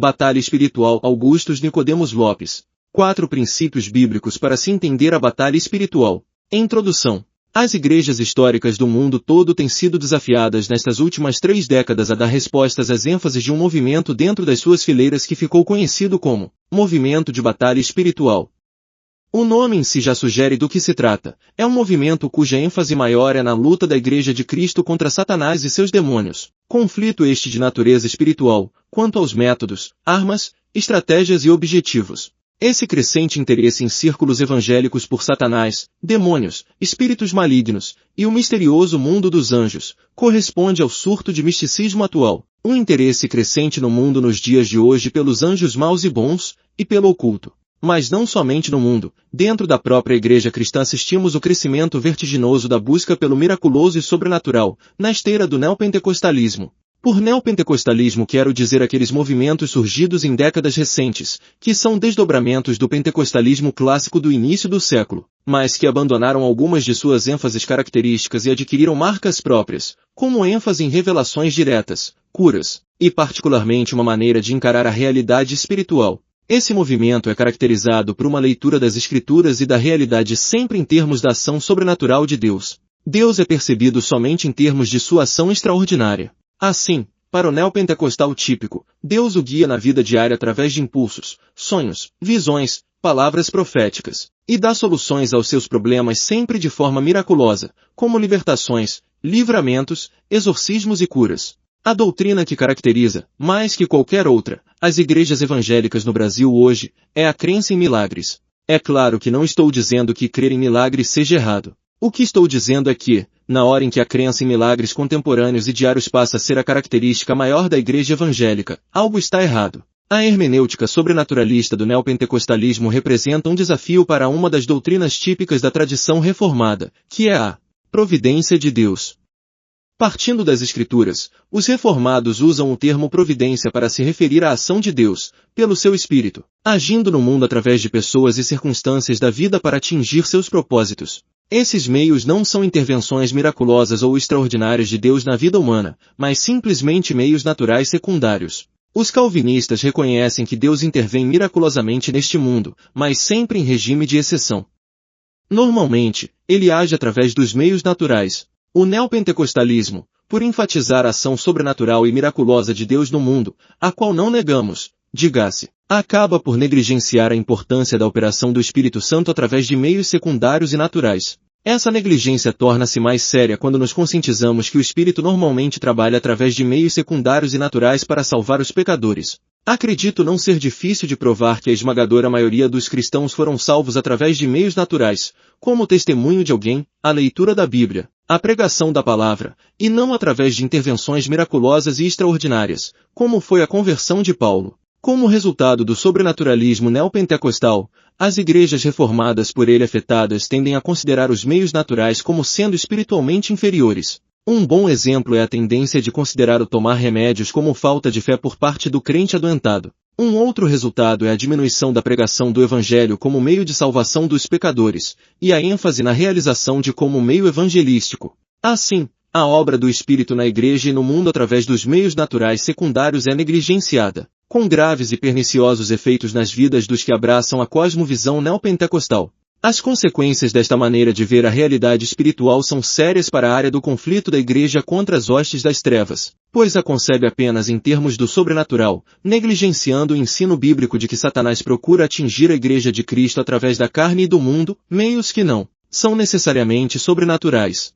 Batalha Espiritual Augustus Nicodemos Lopes. 4 princípios bíblicos para se entender a batalha espiritual. Introdução. As igrejas históricas do mundo todo têm sido desafiadas nestas últimas 3 décadas a dar respostas às ênfases de um movimento dentro das suas fileiras que ficou conhecido como movimento de batalha espiritual. O nome em si já sugere do que se trata. É um movimento cuja ênfase maior é na luta da Igreja de Cristo contra Satanás e seus demônios. Conflito este de natureza espiritual, quanto aos métodos, armas, estratégias e objetivos. Esse crescente interesse em círculos evangélicos por Satanás, demônios, espíritos malignos, e o misterioso mundo dos anjos, corresponde ao surto de misticismo atual. Um interesse crescente no mundo nos dias de hoje pelos anjos maus e bons, e pelo oculto. Mas não somente no mundo, dentro da própria igreja cristã assistimos o crescimento vertiginoso da busca pelo miraculoso e sobrenatural, na esteira do neopentecostalismo. Por neopentecostalismo quero dizer aqueles movimentos surgidos em décadas recentes, que são desdobramentos do pentecostalismo clássico do início do século, mas que abandonaram algumas de suas ênfases características e adquiriram marcas próprias, como ênfase em revelações diretas, curas, e particularmente uma maneira de encarar a realidade espiritual. Esse movimento é caracterizado por uma leitura das Escrituras e da realidade sempre em termos da ação sobrenatural de Deus. Deus é percebido somente em termos de sua ação extraordinária. Assim, para o neopentecostal típico, Deus o guia na vida diária através de impulsos, sonhos, visões, palavras proféticas, e dá soluções aos seus problemas sempre de forma miraculosa, como libertações, livramentos, exorcismos e curas. A doutrina que caracteriza, mais que qualquer outra, as igrejas evangélicas no Brasil hoje, é a crença em milagres. É claro que não estou dizendo que crer em milagres seja errado. O que estou dizendo é que, na hora em que a crença em milagres contemporâneos e diários passa a ser a característica maior da igreja evangélica, algo está errado. A hermenêutica sobrenaturalista do neopentecostalismo representa um desafio para uma das doutrinas típicas da tradição reformada, que é a providência de Deus. Partindo das Escrituras, os reformados usam o termo providência para se referir à ação de Deus, pelo seu Espírito, agindo no mundo através de pessoas e circunstâncias da vida para atingir seus propósitos. Esses meios não são intervenções miraculosas ou extraordinárias de Deus na vida humana, mas simplesmente meios naturais secundários. Os calvinistas reconhecem que Deus intervém miraculosamente neste mundo, mas sempre em regime de exceção. Normalmente, ele age através dos meios naturais. O neopentecostalismo, por enfatizar a ação sobrenatural e miraculosa de Deus no mundo, a qual não negamos, diga-se, acaba por negligenciar a importância da operação do Espírito Santo através de meios secundários e naturais. Essa negligência torna-se mais séria quando nos conscientizamos que o Espírito normalmente trabalha através de meios secundários e naturais para salvar os pecadores. Acredito não ser difícil de provar que a esmagadora maioria dos cristãos foram salvos através de meios naturais, como o testemunho de alguém, a leitura da Bíblia, a pregação da palavra, e não através de intervenções miraculosas e extraordinárias, como foi a conversão de Paulo. Como resultado do sobrenaturalismo neopentecostal, as igrejas reformadas por ele afetadas tendem a considerar os meios naturais como sendo espiritualmente inferiores. Um bom exemplo é a tendência de considerar o tomar remédios como falta de fé por parte do crente adoentado. Um outro resultado é a diminuição da pregação do Evangelho como meio de salvação dos pecadores, e a ênfase na realização de como meio evangelístico. Assim, a obra do Espírito na igreja e no mundo através dos meios naturais secundários é negligenciada, com graves e perniciosos efeitos nas vidas dos que abraçam a cosmovisão neopentecostal. As consequências desta maneira de ver a realidade espiritual são sérias para a área do conflito da igreja contra as hostes das trevas, pois a concebe apenas em termos do sobrenatural, negligenciando o ensino bíblico de que Satanás procura atingir a igreja de Cristo através da carne e do mundo, meios que não são necessariamente sobrenaturais.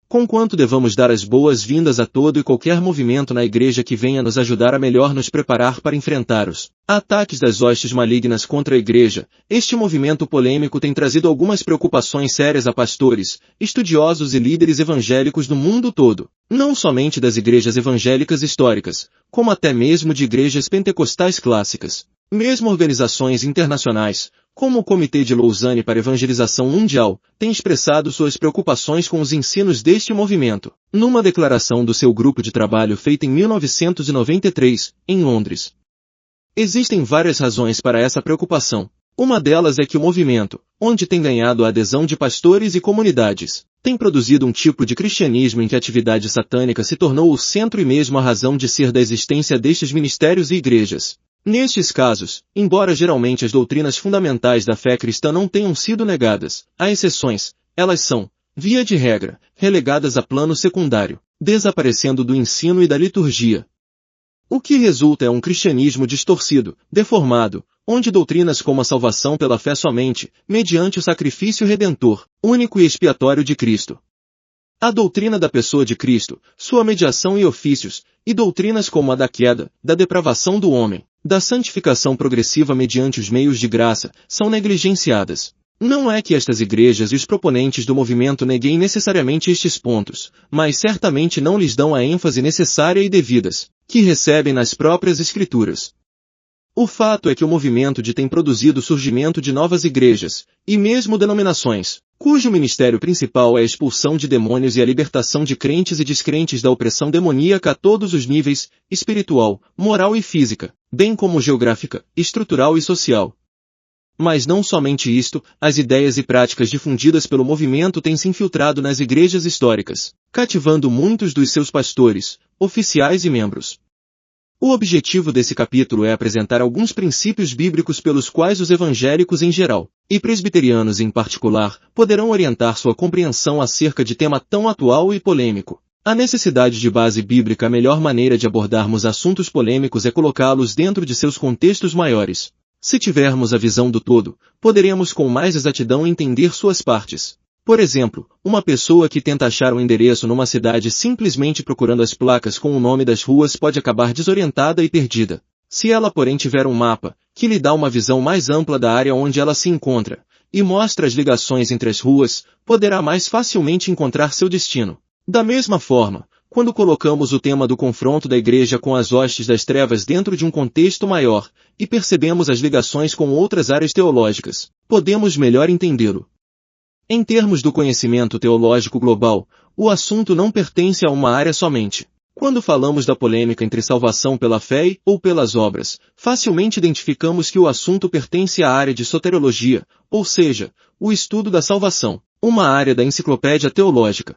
Conquanto devamos dar as boas-vindas a todo e qualquer movimento na igreja que venha nos ajudar a melhor nos preparar para enfrentar os ataques das hostes malignas contra a igreja, este movimento polêmico tem trazido algumas preocupações sérias a pastores, estudiosos e líderes evangélicos do mundo todo, não somente das igrejas evangélicas históricas, como até mesmo de igrejas pentecostais clássicas. Mesmo organizações internacionais, como o Comitê de Lausanne para Evangelização Mundial, têm expressado suas preocupações com os ensinos deste movimento. Numa declaração do seu grupo de trabalho feita em 1993, em Londres. Existem várias razões para essa preocupação. Uma delas é que o movimento, onde tem ganhado a adesão de pastores e comunidades, tem produzido um tipo de cristianismo em que a atividade satânica se tornou o centro e mesmo a razão de ser da existência destes ministérios e igrejas. Nestes casos, embora geralmente as doutrinas fundamentais da fé cristã não tenham sido negadas, há exceções, elas são, via de regra, relegadas a plano secundário, desaparecendo do ensino e da liturgia. O que resulta é um cristianismo distorcido, deformado, onde doutrinas como a salvação pela fé somente, mediante o sacrifício redentor, único e expiatório de Cristo. A doutrina da pessoa de Cristo, sua mediação e ofícios, e doutrinas como a da queda, da depravação do homem, da santificação progressiva mediante os meios de graça, são negligenciadas. Não é que estas igrejas e os proponentes do movimento neguem necessariamente estes pontos, mas certamente não lhes dão a ênfase necessária e devidas, que recebem nas próprias Escrituras. O fato é que o movimento tem produzido o surgimento de novas igrejas, e mesmo denominações, cujo ministério principal é a expulsão de demônios e a libertação de crentes e descrentes da opressão demoníaca a todos os níveis, espiritual, moral e física, bem como geográfica, estrutural e social. Mas não somente isto, as ideias e práticas difundidas pelo movimento têm se infiltrado nas igrejas históricas, cativando muitos dos seus pastores, oficiais e membros. O objetivo desse capítulo é apresentar alguns princípios bíblicos pelos quais os evangélicos em geral, e presbiterianos em particular, poderão orientar sua compreensão acerca de tema tão atual e polêmico. A necessidade de base bíblica. A melhor maneira de abordarmos assuntos polêmicos é colocá-los dentro de seus contextos maiores. Se tivermos a visão do todo, poderemos com mais exatidão entender suas partes. Por exemplo, uma pessoa que tenta achar um endereço numa cidade simplesmente procurando as placas com o nome das ruas pode acabar desorientada e perdida. Se ela, porém, tiver um mapa, que lhe dá uma visão mais ampla da área onde ela se encontra, e mostra as ligações entre as ruas, poderá mais facilmente encontrar seu destino. Da mesma forma, quando colocamos o tema do confronto da igreja com as hostes das trevas dentro de um contexto maior, e percebemos as ligações com outras áreas teológicas, podemos melhor entendê-lo. Em termos do conhecimento teológico global, o assunto não pertence a uma área somente. Quando falamos da polêmica entre salvação pela fé ou pelas obras, facilmente identificamos que o assunto pertence à área de soteriologia, ou seja, o estudo da salvação, uma área da enciclopédia teológica.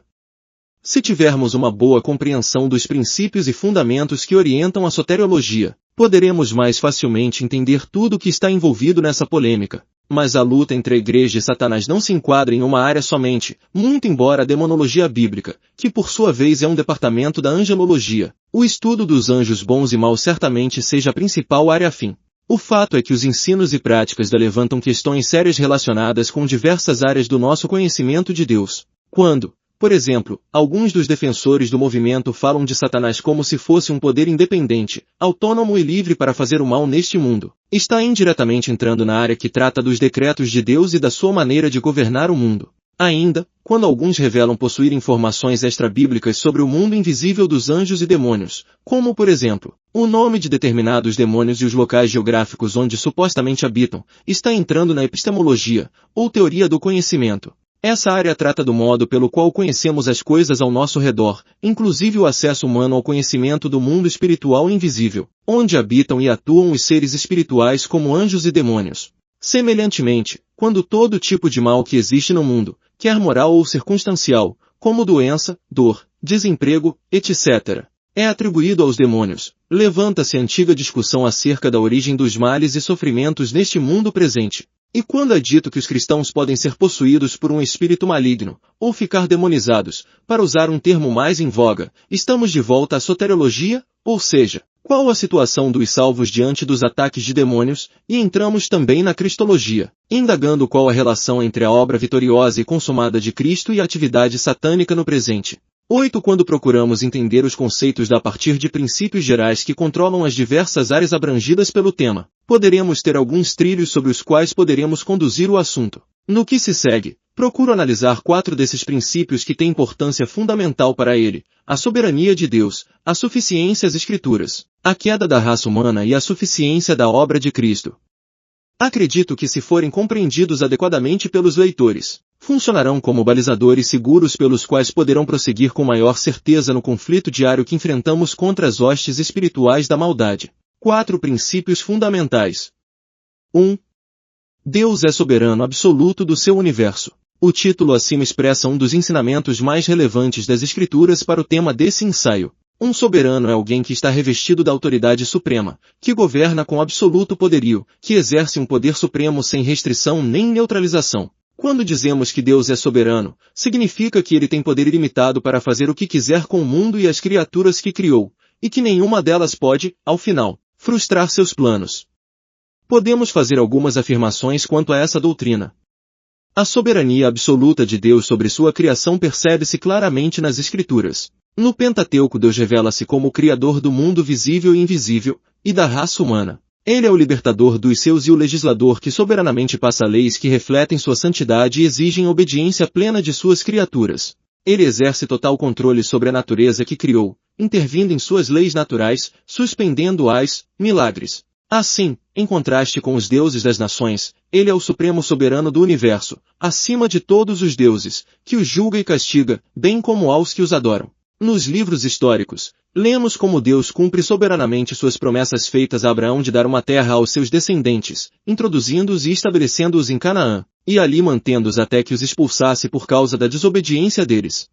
Se tivermos uma boa compreensão dos princípios e fundamentos que orientam a soteriologia, poderemos mais facilmente entender tudo o que está envolvido nessa polêmica. Mas a luta entre a igreja e Satanás não se enquadra em uma área somente, muito embora a demonologia bíblica, que por sua vez é um departamento da angelologia, o estudo dos anjos bons e maus certamente seja a principal área afim. O fato é que os ensinos e práticas levantam questões sérias relacionadas com diversas áreas do nosso conhecimento de Deus. Quando, por exemplo, alguns dos defensores do movimento falam de Satanás como se fosse um poder independente, autônomo e livre para fazer o mal neste mundo, está indiretamente entrando na área que trata dos decretos de Deus e da sua maneira de governar o mundo. Ainda, quando alguns revelam possuir informações extra-bíblicas sobre o mundo invisível dos anjos e demônios, como por exemplo, o nome de determinados demônios e os locais geográficos onde supostamente habitam, está entrando na epistemologia, ou teoria do conhecimento. Essa área trata do modo pelo qual conhecemos as coisas ao nosso redor, inclusive o acesso humano ao conhecimento do mundo espiritual invisível, onde habitam e atuam os seres espirituais como anjos e demônios. Semelhantemente, quando todo tipo de mal que existe no mundo, quer moral ou circunstancial, como doença, dor, desemprego, etc., é atribuído aos demônios, levanta-se a antiga discussão acerca da origem dos males e sofrimentos neste mundo presente. E quando é dito que os cristãos podem ser possuídos por um espírito maligno, ou ficar demonizados, para usar um termo mais em voga, estamos de volta à soteriologia, ou seja, qual a situação dos salvos diante dos ataques de demônios, e entramos também na cristologia, indagando qual a relação entre a obra vitoriosa e consumada de Cristo e a atividade satânica no presente. 8. Quando procuramos entender os conceitos a partir de princípios gerais que controlam as diversas áreas abrangidas pelo tema, poderemos ter alguns trilhos sobre os quais poderemos conduzir o assunto. No que se segue, procuro analisar 4 desses princípios que têm importância fundamental para ele: a soberania de Deus, a suficiência das Escrituras, a queda da raça humana e a suficiência da obra de Cristo. Acredito que, se forem compreendidos adequadamente pelos leitores, funcionarão como balizadores seguros pelos quais poderão prosseguir com maior certeza no conflito diário que enfrentamos contra as hostes espirituais da maldade. 4 princípios fundamentais. 1. Deus é soberano absoluto do seu universo. O título acima expressa um dos ensinamentos mais relevantes das Escrituras para o tema desse ensaio. Um soberano é alguém que está revestido da autoridade suprema, que governa com absoluto poderio, que exerce um poder supremo sem restrição nem neutralização. Quando dizemos que Deus é soberano, significa que ele tem poder ilimitado para fazer o que quiser com o mundo e as criaturas que criou, e que nenhuma delas pode, ao final, frustrar seus planos. Podemos fazer algumas afirmações quanto a essa doutrina. A soberania absoluta de Deus sobre sua criação percebe-se claramente nas Escrituras. No Pentateuco, Deus revela-se como o Criador do mundo visível e invisível, e da raça humana. Ele é o libertador dos seus e o legislador que soberanamente passa leis que refletem sua santidade e exigem obediência plena de suas criaturas. Ele exerce total controle sobre a natureza que criou, intervindo em suas leis naturais, suspendendo-as, milagres. Assim, em contraste com os deuses das nações, ele é o supremo soberano do universo, acima de todos os deuses, que os julga e castiga, bem como aos que os adoram. Nos livros históricos, lemos como Deus cumpre soberanamente suas promessas feitas a Abraão de dar uma terra aos seus descendentes, introduzindo-os e estabelecendo-os em Canaã, e ali mantendo-os até que os expulsasse por causa da desobediência deles.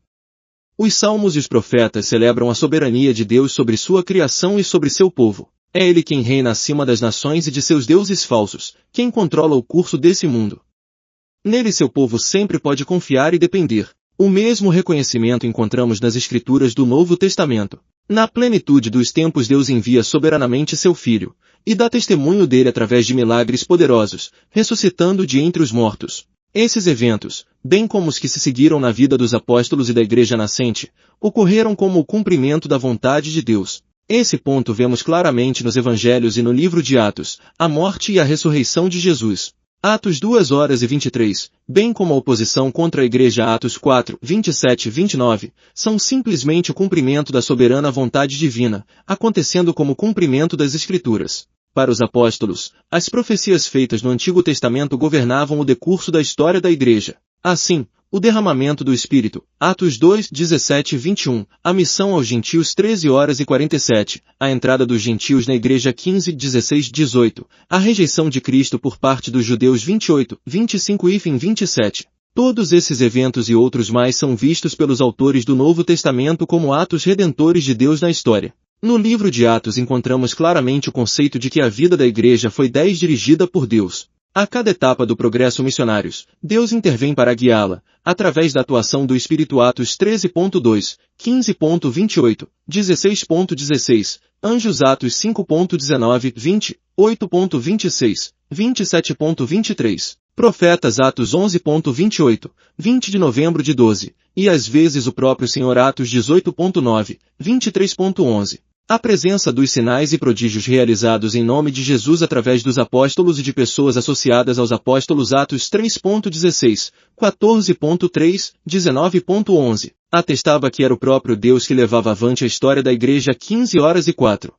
Os salmos e os profetas celebram a soberania de Deus sobre sua criação e sobre seu povo. É ele quem reina acima das nações e de seus deuses falsos, quem controla o curso desse mundo. Nele seu povo sempre pode confiar e depender. O mesmo reconhecimento encontramos nas Escrituras do Novo Testamento. Na plenitude dos tempos Deus envia soberanamente seu Filho, e dá testemunho dele através de milagres poderosos, ressuscitando de entre os mortos. Esses eventos, bem como os que se seguiram na vida dos apóstolos e da Igreja nascente, ocorreram como o cumprimento da vontade de Deus. Esse ponto vemos claramente nos Evangelhos e no livro de Atos, a morte e a ressurreição de Jesus. Atos 2:23, bem como a oposição contra a Igreja Atos 4:27 e 29, são simplesmente o cumprimento da soberana vontade divina, acontecendo como cumprimento das Escrituras. Para os apóstolos, as profecias feitas no Antigo Testamento governavam o decurso da história da Igreja. Assim, o derramamento do Espírito, Atos 2:17 e 21, a missão aos gentios 13:47, a entrada dos gentios na Igreja 15:16 e 18, a rejeição de Cristo por parte dos judeus 28:25 e 27. Todos esses eventos e outros mais são vistos pelos autores do Novo Testamento como atos redentores de Deus na história. No livro de Atos encontramos claramente o conceito de que a vida da Igreja foi dirigida por Deus. A cada etapa do progresso missionários, Deus intervém para guiá-la, através da atuação do Espírito. Atos 13.2, 15.28, 16.16, Anjos Atos 5.19, 20, 8.26, 27.23, Profetas Atos 11.28, 20 de novembro de 12, e às vezes o próprio Senhor Atos 18.9, 23.11. A presença dos sinais e prodígios realizados em nome de Jesus através dos apóstolos e de pessoas associadas aos apóstolos. Atos 3.16, 14.3, 19.11, atestava que era o próprio Deus que levava avante a história da Igreja 15:04.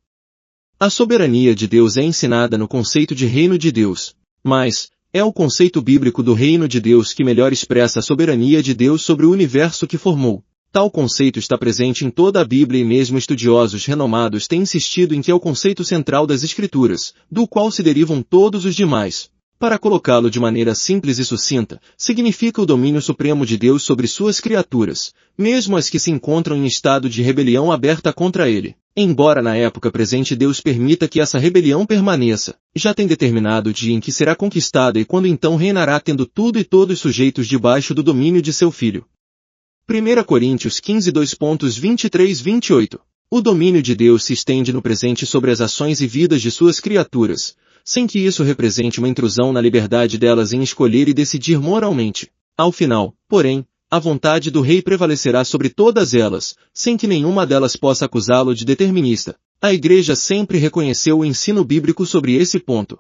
A soberania de Deus é ensinada no conceito de reino de Deus, mas é o conceito bíblico do reino de Deus que melhor expressa a soberania de Deus sobre o universo que formou. Tal conceito está presente em toda a Bíblia e mesmo estudiosos renomados têm insistido em que é o conceito central das Escrituras, do qual se derivam todos os demais. Para colocá-lo de maneira simples e sucinta, significa o domínio supremo de Deus sobre suas criaturas, mesmo as que se encontram em estado de rebelião aberta contra ele. Embora na época presente Deus permita que essa rebelião permaneça, já tem determinado o dia em que será conquistada e quando então reinará tendo tudo e todos sujeitos debaixo do domínio de seu Filho. 1 Coríntios 15, 2.23-28. O domínio de Deus se estende no presente sobre as ações e vidas de suas criaturas, sem que isso represente uma intrusão na liberdade delas em escolher e decidir moralmente. Ao final, porém, a vontade do Rei prevalecerá sobre todas elas, sem que nenhuma delas possa acusá-lo de determinista. A Igreja sempre reconheceu o ensino bíblico sobre esse ponto.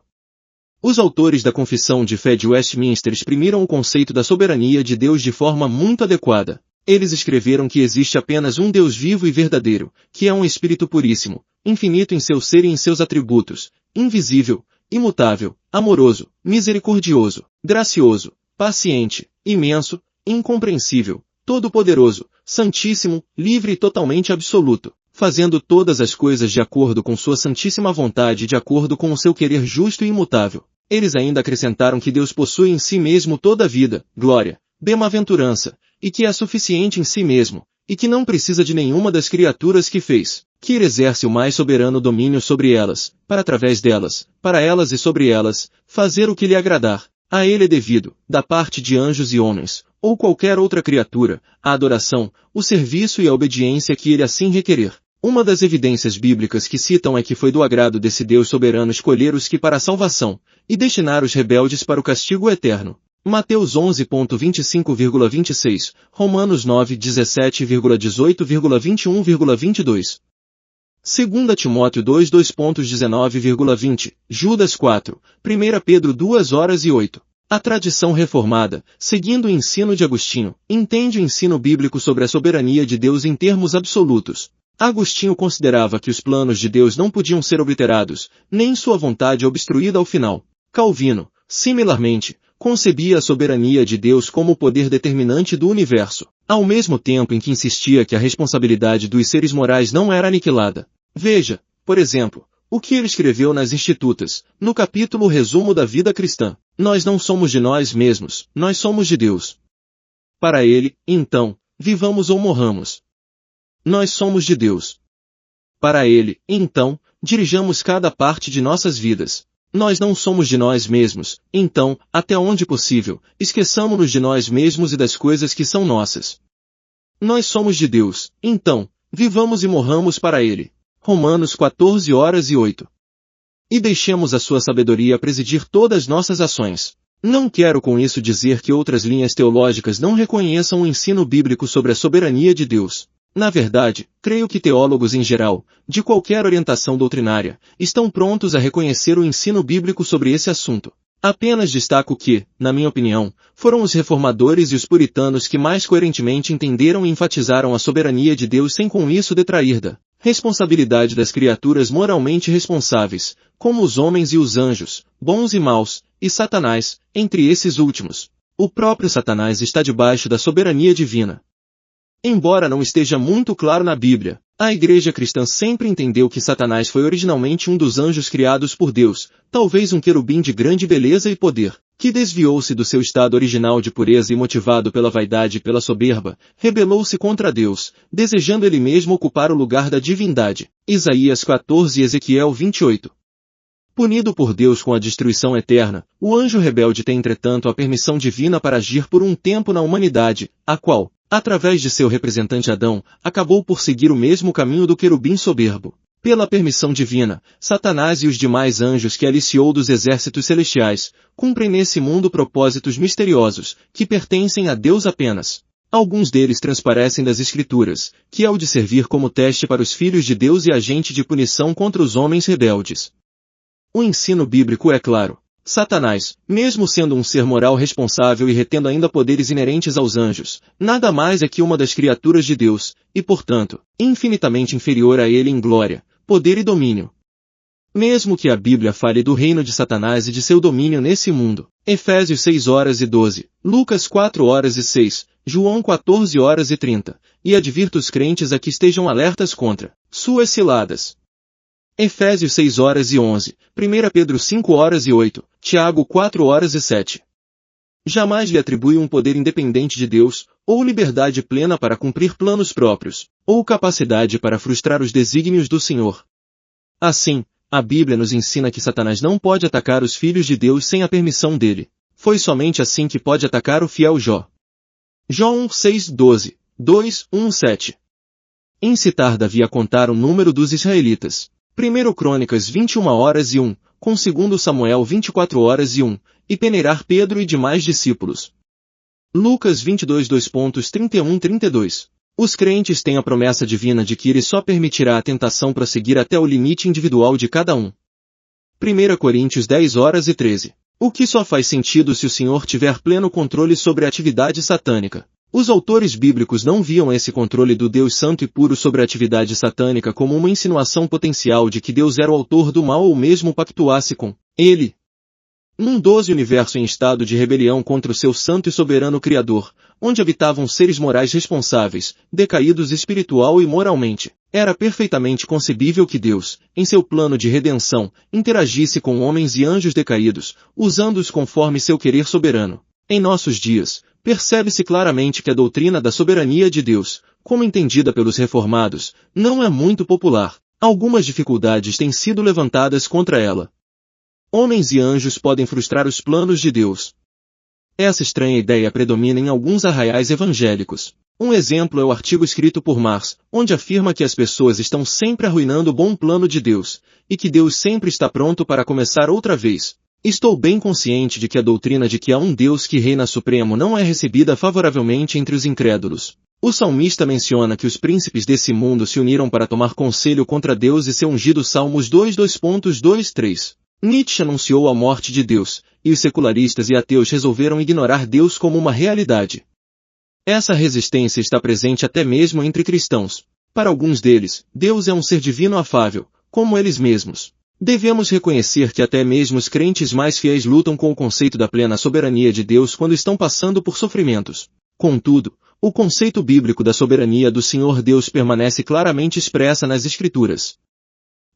Os autores da Confissão de Fé de Westminster exprimiram o conceito da soberania de Deus de forma muito adequada. Eles escreveram que existe apenas um Deus vivo e verdadeiro, que é um Espírito puríssimo, infinito em seu ser e em seus atributos, invisível, imutável, amoroso, misericordioso, gracioso, paciente, imenso, incompreensível, todo-poderoso, santíssimo, livre e totalmente absoluto, fazendo todas as coisas de acordo com sua santíssima vontade e de acordo com o seu querer justo e imutável. Eles ainda acrescentaram que Deus possui em si mesmo toda a vida, glória, bem-aventurança, e que é suficiente em si mesmo, e que não precisa de nenhuma das criaturas que fez, que ele exerce o mais soberano domínio sobre elas, para através delas, para elas e sobre elas, fazer o que lhe agradar. A ele é devido, da parte de anjos e homens, ou qualquer outra criatura, a adoração, o serviço e a obediência que ele assim requerer. Uma das evidências bíblicas que citam é que foi do agrado desse Deus soberano escolher os que para a salvação, e destinar os rebeldes para o castigo eterno. Mateus 11.25,26, Romanos 9.17,18,21,22. 2 Timóteo 2 2.19,20, Judas 4, 1 Pedro 2:8. A tradição reformada, seguindo o ensino de Agostinho, entende o ensino bíblico sobre a soberania de Deus em termos absolutos. Agostinho considerava que os planos de Deus não podiam ser obliterados, nem sua vontade obstruída ao final. Calvino, similarmente, concebia a soberania de Deus como o poder determinante do universo, ao mesmo tempo em que insistia que a responsabilidade dos seres morais não era aniquilada. Veja, por exemplo, o que ele escreveu nas Institutas, no capítulo Resumo da Vida Cristã. Nós não somos de nós mesmos, nós somos de Deus. Para ele, então, vivamos ou morramos. Nós somos de Deus. Para ele, então, dirijamos cada parte de nossas vidas. Nós não somos de nós mesmos, então, até onde possível, esqueçamo-nos de nós mesmos e das coisas que são nossas. Nós somos de Deus, então, vivamos e morramos para ele. Romanos 14:8. E deixemos a sua sabedoria presidir todas nossas ações. Não quero com isso dizer que outras linhas teológicas não reconheçam o ensino bíblico sobre a soberania de Deus. Na verdade, creio que teólogos em geral, de qualquer orientação doutrinária, estão prontos a reconhecer o ensino bíblico sobre esse assunto. Apenas destaco que, na minha opinião, foram os reformadores e os puritanos que mais coerentemente entenderam e enfatizaram a soberania de Deus sem com isso detrair da responsabilidade das criaturas moralmente responsáveis, como os homens e os anjos, bons e maus, e Satanás, entre esses últimos. O próprio Satanás está debaixo da soberania divina. Embora não esteja muito claro na Bíblia, a Igreja cristã sempre entendeu que Satanás foi originalmente um dos anjos criados por Deus, talvez um querubim de grande beleza e poder, que desviou-se do seu estado original de pureza e motivado pela vaidade e pela soberba, rebelou-se contra Deus, desejando ele mesmo ocupar o lugar da divindade. Isaías 14 e Ezequiel 28. Punido por Deus com a destruição eterna, o anjo rebelde tem entretanto a permissão divina para agir por um tempo na humanidade, a qual, através de seu representante Adão, acabou por seguir o mesmo caminho do querubim soberbo. Pela permissão divina, Satanás e os demais anjos que aliciou dos exércitos celestiais, cumprem nesse mundo propósitos misteriosos, que pertencem a Deus apenas. Alguns deles transparecem das Escrituras, que é o de servir como teste para os filhos de Deus e agente de punição contra os homens rebeldes. O ensino bíblico é claro. Satanás, mesmo sendo um ser moral responsável e retendo ainda poderes inerentes aos anjos, nada mais é que uma das criaturas de Deus, e portanto, infinitamente inferior a ele em glória, poder e domínio. Mesmo que a Bíblia fale do reino de Satanás e de seu domínio nesse mundo, Efésios 6:12, Lucas 4:6, João 14:30, e advirta os crentes a que estejam alertas contra suas ciladas. Efésios 6:11, 1 Pedro 5:8, Tiago 4:7. Jamais lhe atribui um poder independente de Deus, ou liberdade plena para cumprir planos próprios, ou capacidade para frustrar os desígnios do Senhor. Assim, a Bíblia nos ensina que Satanás não pode atacar os filhos de Deus sem a permissão dele. Foi somente assim que pode atacar o fiel Jó. Jó 1:6-12, 2:1-7. Incitar Davi a contar o número dos israelitas. 1 Crônicas 21:1, com 2 Samuel 24:1, e peneirar Pedro e demais discípulos. Lucas 22:31-32. Os crentes têm a promessa divina de que ele só permitirá a tentação prosseguir até o limite individual de cada um. 1 Coríntios 10:13. O que só faz sentido se o Senhor tiver pleno controle sobre a atividade satânica. Os autores bíblicos não viam esse controle do Deus Santo e Puro sobre a atividade satânica como uma insinuação potencial de que Deus era o autor do mal ou mesmo pactuasse com ele. Num doce universo em estado de rebelião contra o seu santo e soberano Criador, onde habitavam seres morais responsáveis, decaídos espiritual e moralmente, era perfeitamente concebível que Deus, em seu plano de redenção, interagisse com homens e anjos decaídos, usando-os conforme seu querer soberano. Em nossos dias, percebe-se claramente que a doutrina da soberania de Deus, como entendida pelos reformados, não é muito popular. Algumas dificuldades têm sido levantadas contra ela. Homens e anjos podem frustrar os planos de Deus. Essa estranha ideia predomina em alguns arraiais evangélicos. Um exemplo é o artigo escrito por Mars, onde afirma que as pessoas estão sempre arruinando o bom plano de Deus, e que Deus sempre está pronto para começar outra vez. Estou bem consciente de que a doutrina de que há um Deus que reina supremo não é recebida favoravelmente entre os incrédulos. O salmista menciona que os príncipes desse mundo se uniram para tomar conselho contra Deus e seu ungido. Salmos 2:2-3. Nietzsche anunciou a morte de Deus, e os secularistas e ateus resolveram ignorar Deus como uma realidade. Essa resistência está presente até mesmo entre cristãos. Para alguns deles, Deus é um ser divino afável, como eles mesmos. Devemos reconhecer que até mesmo os crentes mais fiéis lutam com o conceito da plena soberania de Deus quando estão passando por sofrimentos. Contudo, o conceito bíblico da soberania do Senhor Deus permanece claramente expressa nas Escrituras.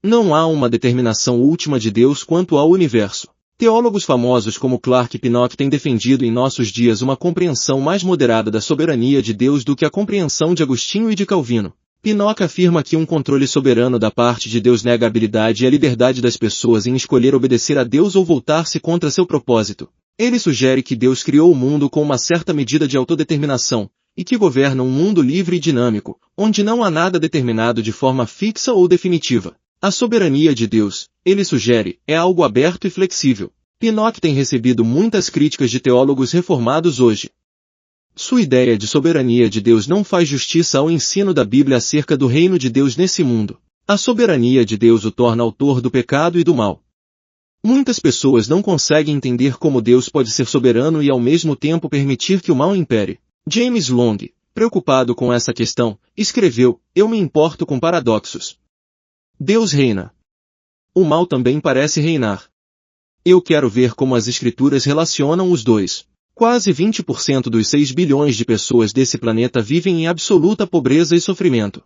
Não há uma determinação última de Deus quanto ao universo. Teólogos famosos como Clark Pinnock têm defendido em nossos dias uma compreensão mais moderada da soberania de Deus do que a compreensão de Agostinho e de Calvino. Pinnock afirma que um controle soberano da parte de Deus nega a habilidade e a liberdade das pessoas em escolher obedecer a Deus ou voltar-se contra seu propósito. Ele sugere que Deus criou o mundo com uma certa medida de autodeterminação, e que governa um mundo livre e dinâmico, onde não há nada determinado de forma fixa ou definitiva. A soberania de Deus, ele sugere, é algo aberto e flexível. Pinnock tem recebido muitas críticas de teólogos reformados hoje. Sua ideia de soberania de Deus não faz justiça ao ensino da Bíblia acerca do reino de Deus nesse mundo. A soberania de Deus o torna autor do pecado e do mal. Muitas pessoas não conseguem entender como Deus pode ser soberano e ao mesmo tempo permitir que o mal impere. James Long, preocupado com essa questão, escreveu: "Eu me importo com paradoxos. Deus reina. O mal também parece reinar. Eu quero ver como as Escrituras relacionam os dois." Quase 20% dos 6 bilhões de pessoas desse planeta vivem em absoluta pobreza e sofrimento.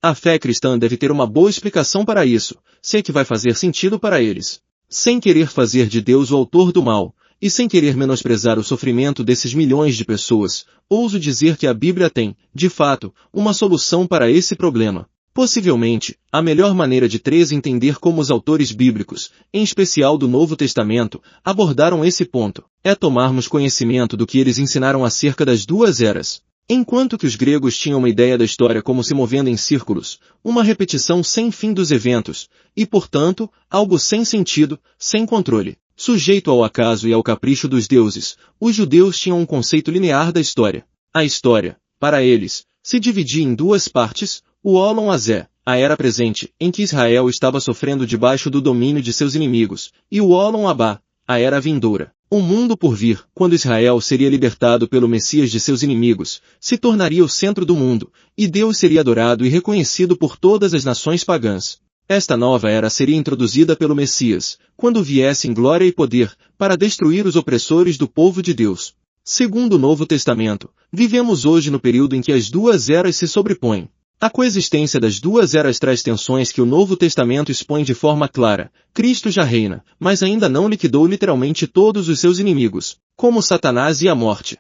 A fé cristã deve ter uma boa explicação para isso, se é que vai fazer sentido para eles. Sem querer fazer de Deus o autor do mal, e sem querer menosprezar o sofrimento desses milhões de pessoas, ouso dizer que a Bíblia tem, de fato, uma solução para esse problema. Possivelmente, a melhor maneira de entender como os autores bíblicos, em especial do Novo Testamento, abordaram esse ponto, é tomarmos conhecimento do que eles ensinaram acerca das duas eras. Enquanto que os gregos tinham uma ideia da história como se movendo em círculos, uma repetição sem fim dos eventos, e portanto, algo sem sentido, sem controle, sujeito ao acaso e ao capricho dos deuses, os judeus tinham um conceito linear da história. A história, para eles, se dividia em duas partes: o Olom Azé, a era presente, em que Israel estava sofrendo debaixo do domínio de seus inimigos, e o Olom Abá, a era vindoura. O mundo por vir, quando Israel seria libertado pelo Messias de seus inimigos, se tornaria o centro do mundo, e Deus seria adorado e reconhecido por todas as nações pagãs. Esta nova era seria introduzida pelo Messias, quando viesse em glória e poder, para destruir os opressores do povo de Deus. Segundo o Novo Testamento, vivemos hoje no período em que as duas eras se sobrepõem. A coexistência das duas eras traz tensões que o Novo Testamento expõe de forma clara. Cristo já reina, mas ainda não liquidou literalmente todos os seus inimigos, como Satanás e a morte.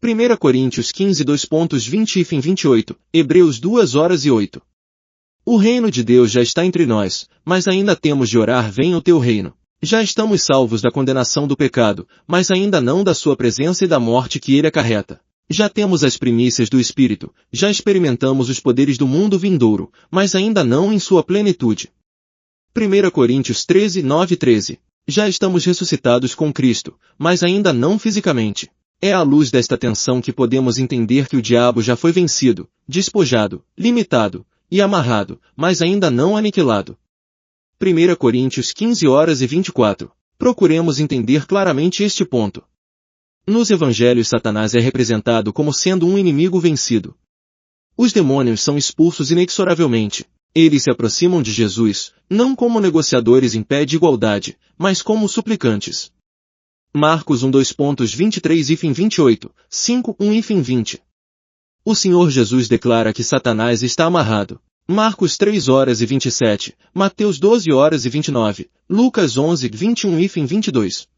1 Coríntios 15 2:20-28, Hebreus 2:08. O reino de Deus já está entre nós, mas ainda temos de orar: venha o teu reino. Já estamos salvos da condenação do pecado, mas ainda não da sua presença e da morte que ele acarreta. Já temos as primícias do Espírito, já experimentamos os poderes do mundo vindouro, mas ainda não em sua plenitude. 1 Coríntios 13, 9-13. Já estamos ressuscitados com Cristo, mas ainda não fisicamente. É à luz desta tensão que podemos entender que o diabo já foi vencido, despojado, limitado e amarrado, mas ainda não aniquilado. 1 Coríntios 15:24. Procuremos entender claramente este ponto. Nos evangelhos, Satanás é representado como sendo um inimigo vencido. Os demônios são expulsos inexoravelmente. Eles se aproximam de Jesus, não como negociadores em pé de igualdade, mas como suplicantes. Marcos 1:23 e 28, 5:1 e 20. O Senhor Jesus declara que Satanás está amarrado. Marcos 3:27, Mateus 12:29, Lucas 11:21 e 22.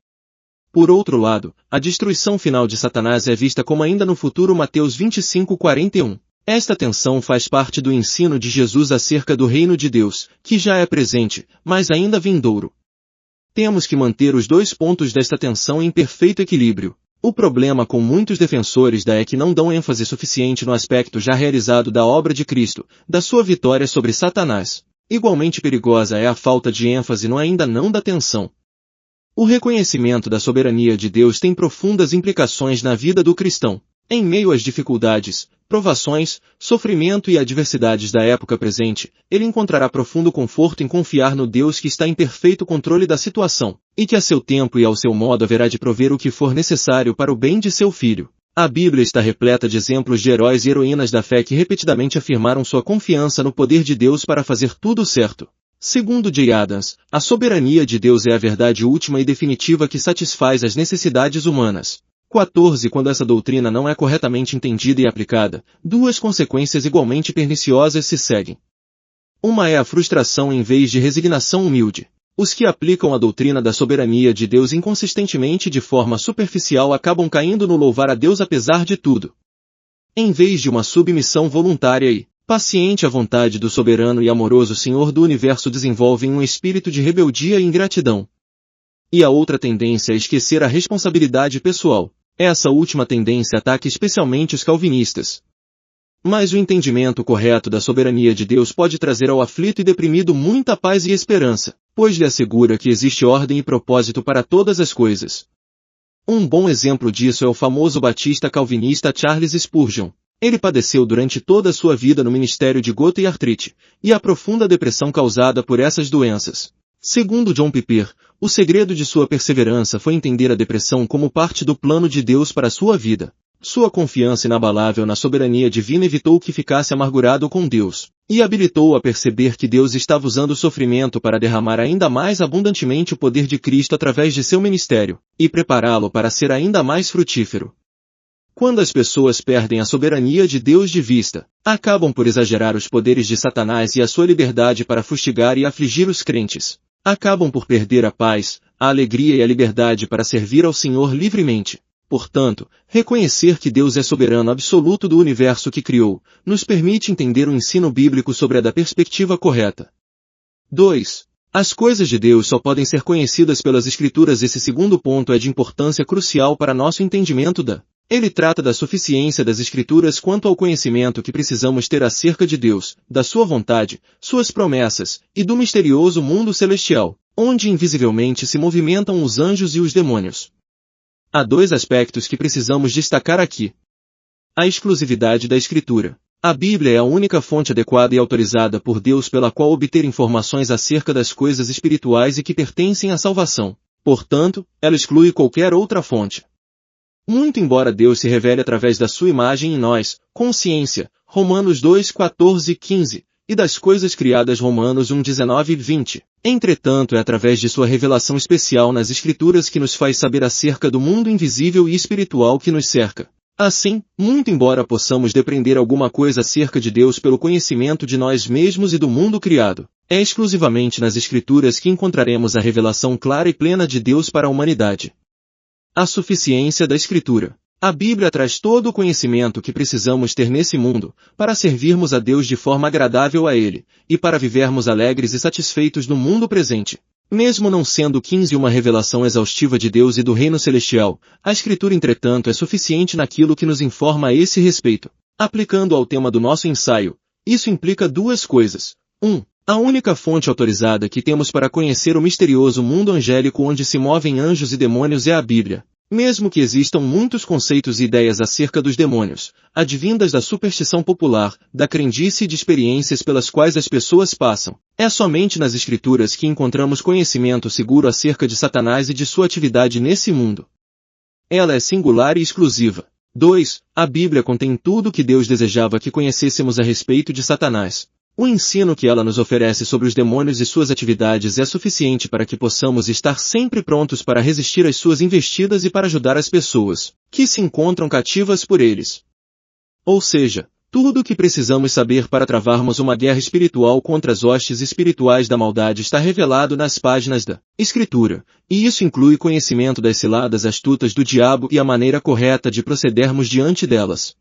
Por outro lado, a destruição final de Satanás é vista como ainda no futuro Mateus 25:41. Esta tensão faz parte do ensino de Jesus acerca do reino de Deus, que já é presente, mas ainda vindouro. Temos que manter os dois pontos desta tensão em perfeito equilíbrio. O problema com muitos defensores da é que não dão ênfase suficiente no aspecto já realizado da obra de Cristo, da sua vitória sobre Satanás. Igualmente perigosa é a falta de ênfase no ainda não da tensão. O reconhecimento da soberania de Deus tem profundas implicações na vida do cristão. Em meio às dificuldades, provações, sofrimento e adversidades da época presente, ele encontrará profundo conforto em confiar no Deus que está em perfeito controle da situação, e que a seu tempo e ao seu modo haverá de prover o que for necessário para o bem de seu filho. A Bíblia está repleta de exemplos de heróis e heroínas da fé que repetidamente afirmaram sua confiança no poder de Deus para fazer tudo certo. Segundo J. Adams, a soberania de Deus é a verdade última e definitiva que satisfaz as necessidades humanas. 14. Quando essa doutrina não é corretamente entendida e aplicada, duas consequências igualmente perniciosas se seguem. Uma é a frustração em vez de resignação humilde. Os que aplicam a doutrina da soberania de Deus inconsistentemente e de forma superficial acabam caindo no louvar a Deus apesar de tudo. Em vez de uma submissão voluntária e paciente à vontade do soberano e amoroso Senhor do Universo, desenvolvem um espírito de rebeldia e ingratidão. E a outra tendência é esquecer a responsabilidade pessoal. Essa última tendência ataca especialmente os calvinistas. Mas o entendimento correto da soberania de Deus pode trazer ao aflito e deprimido muita paz e esperança, pois lhe assegura que existe ordem e propósito para todas as coisas. Um bom exemplo disso é o famoso batista calvinista Charles Spurgeon. Ele padeceu durante toda a sua vida no ministério de gota e artrite, e a profunda depressão causada por essas doenças. Segundo John Piper, o segredo de sua perseverança foi entender a depressão como parte do plano de Deus para sua vida. Sua confiança inabalável na soberania divina evitou que ficasse amargurado com Deus, e habilitou-o a perceber que Deus estava usando o sofrimento para derramar ainda mais abundantemente o poder de Cristo através de seu ministério, e prepará-lo para ser ainda mais frutífero. Quando as pessoas perdem a soberania de Deus de vista, acabam por exagerar os poderes de Satanás e a sua liberdade para fustigar e afligir os crentes. Acabam por perder a paz, a alegria e a liberdade para servir ao Senhor livremente. Portanto, reconhecer que Deus é soberano absoluto do universo que criou, nos permite entender o ensino bíblico sobre a da perspectiva correta. 2. As coisas de Deus só podem ser conhecidas pelas Escrituras. Esse segundo ponto é de importância crucial para nosso entendimento da. Ele trata da suficiência das Escrituras quanto ao conhecimento que precisamos ter acerca de Deus, da sua vontade, suas promessas, e do misterioso mundo celestial, onde invisivelmente se movimentam os anjos e os demônios. Há dois aspectos que precisamos destacar aqui. A exclusividade da Escritura. A Bíblia é a única fonte adequada e autorizada por Deus pela qual obter informações acerca das coisas espirituais e que pertencem à salvação. Portanto, ela exclui qualquer outra fonte. Muito embora Deus se revele através da sua imagem em nós, consciência, Romanos 2:14 e 15, e das coisas criadas Romanos 1:19 e 20. Entretanto, é através de sua revelação especial nas Escrituras que nos faz saber acerca do mundo invisível e espiritual que nos cerca. Assim, muito embora possamos depreender alguma coisa acerca de Deus pelo conhecimento de nós mesmos e do mundo criado, é exclusivamente nas Escrituras que encontraremos a revelação clara e plena de Deus para a humanidade. A suficiência da Escritura. A Bíblia traz todo o conhecimento que precisamos ter nesse mundo, para servirmos a Deus de forma agradável a Ele, e para vivermos alegres e satisfeitos no mundo presente. Mesmo não sendo 15 uma revelação exaustiva de Deus e do reino celestial, a Escritura entretanto é suficiente naquilo que nos informa a esse respeito. Aplicando ao tema do nosso ensaio, isso implica duas coisas. 1. A única fonte autorizada que temos para conhecer o misterioso mundo angélico onde se movem anjos e demônios é a Bíblia. Mesmo que existam muitos conceitos e ideias acerca dos demônios, advindas da superstição popular, da crendice e de experiências pelas quais as pessoas passam, é somente nas Escrituras que encontramos conhecimento seguro acerca de Satanás e de sua atividade nesse mundo. Ela é singular e exclusiva. 2. A Bíblia contém tudo o que Deus desejava que conhecêssemos a respeito de Satanás. O ensino que ela nos oferece sobre os demônios e suas atividades é suficiente para que possamos estar sempre prontos para resistir às suas investidas e para ajudar as pessoas que se encontram cativas por eles. Ou seja, tudo o que precisamos saber para travarmos uma guerra espiritual contra as hostes espirituais da maldade está revelado nas páginas da Escritura, e isso inclui conhecimento das ciladas astutas do diabo e a maneira correta de procedermos diante delas.